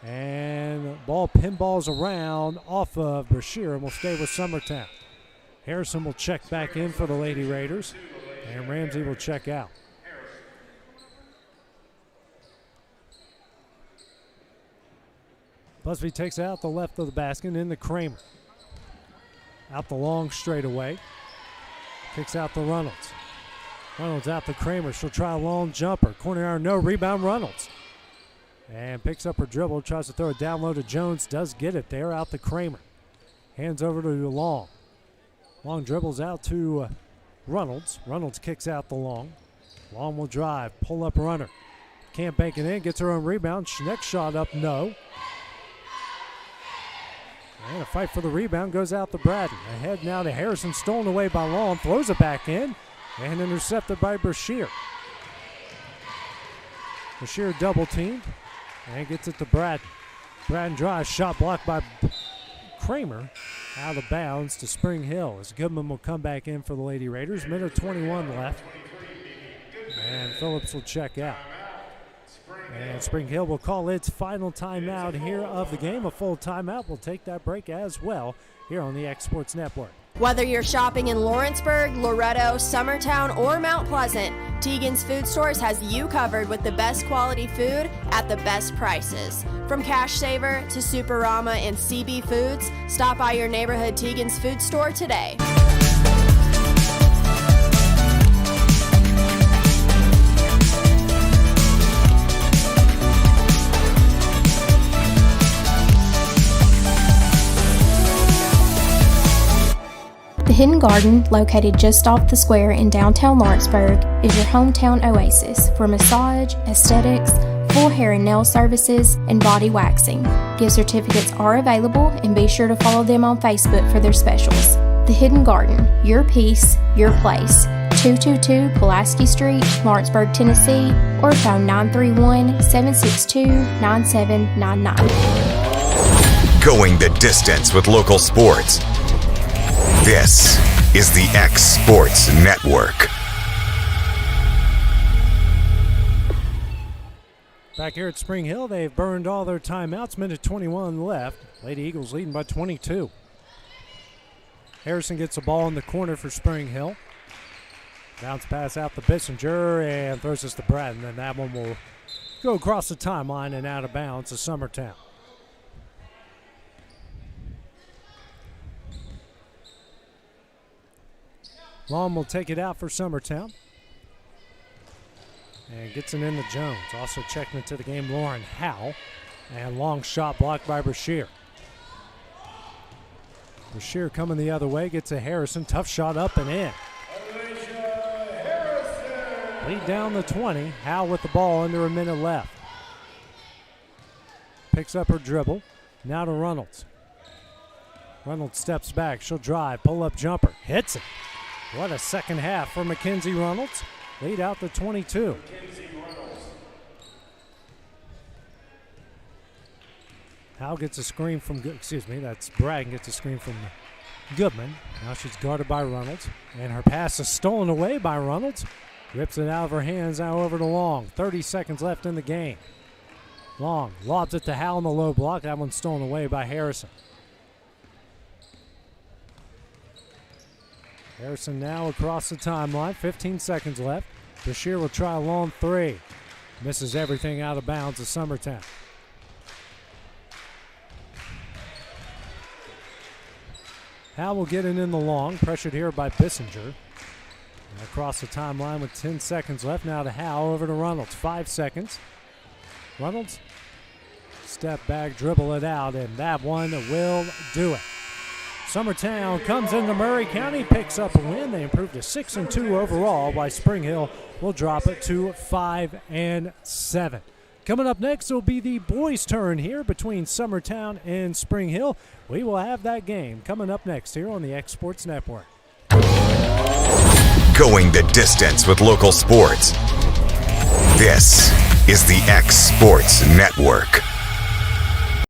Speaker 21: And ball pinballs around off of Brashear and will stay with Summertown. Harrison will check back in for the Lady Raiders. And Ramsey will check out. Busby takes out the left of the basket into Kramer. Out the long straightaway. Kicks out to Reynolds. Reynolds out to Kramer. She'll try a long jumper. Corner iron, no. Rebound, Reynolds. And picks up her dribble. Tries to throw it down low to Jones. Does get it there. Out to Kramer. Hands over to Long. Long dribbles out to Reynolds. Reynolds kicks out the Long. Long will drive. Pull up runner. Can't bank it in. Gets her own rebound. Next shot up, no. And a fight for the rebound goes out to Bradden. Ahead now to Harrison, stolen away by Long. Throws it back in and intercepted by Brashear. Brashear double teamed and gets it to Bradden. Bradden drives, shot blocked by Kramer. Out of bounds to Spring Hill as Goodman will come back in for the Lady Raiders. Minute 21 left. And Phillips will check out. And Spring Hill will call its final timeout here of the game. A full timeout. We'll take that break as well here on the X Sports Network.
Speaker 2: Whether you're shopping in Lawrenceburg, Loretto, Summertown, or Mount Pleasant, Tegan's Food Stores has you covered with the best quality food at the best prices. From Cash Saver to Superama and CB Foods, stop by your neighborhood Tegan's Food Store today.
Speaker 13: The Hidden Garden, located just off the square in downtown Lawrenceburg, is your hometown oasis for massage, aesthetics, full hair and nail services, and body waxing. Gift certificates are available, and be sure to follow them on Facebook for their specials. The Hidden Garden, your peace, your place. 222 Pulaski Street, Lawrenceburg, Tennessee, or phone 931-762-9799.
Speaker 1: Going the distance with local sports. This is the X Sports Network.
Speaker 21: Back here at Spring Hill, they've burned all their timeouts. Minute 21 left. Lady Eagles leading by 22. Harrison gets the ball in the corner for Spring Hill. Bounce pass out to Bissinger and throws this to Brad. And then that one will go across the timeline and out of bounds to Summertown. Long will take it out for Summertown. And gets it into Jones. Also checking into the game, Lauren Howe. And long shot blocked by Brashear. Brashear coming the other way, gets a Harrison. Tough shot up and in. Lead down the 20. Howe with the ball under a minute left. Picks up her dribble. Now to Reynolds. Reynolds steps back. She'll drive. Pull-up jumper. Hits it. What a second half for Mackenzie Reynolds. Lead out to 22. Howe gets a screen from, that's Bragg gets a screen from Goodman. Now she's guarded by Reynolds. And her pass is stolen away by Reynolds. Rips it out of her hands, now over to Long. 30 seconds left in the game. Long lobs it to Howe on the low block. That one's stolen away by Harrison. Harrison now across the timeline. 15 seconds left. Bashir will try a long three. Misses everything out of bounds to Summertown. Howe will get it in the long. Pressured here by Bissinger. And across the timeline with 10 seconds left. Now to Howe, over to Reynolds. 5 seconds. Reynolds, step back, dribble it out, and that one will do it. Summertown comes into Murray County, picks up a win. They improved to 6-2 overall, while Spring Hill will drop it to 5-7. Coming up next will be the boys' turn here between Summertown and Spring Hill. We will have that game coming up next here on the X Sports Network.
Speaker 1: Going the distance with local sports. This is the X Sports Network.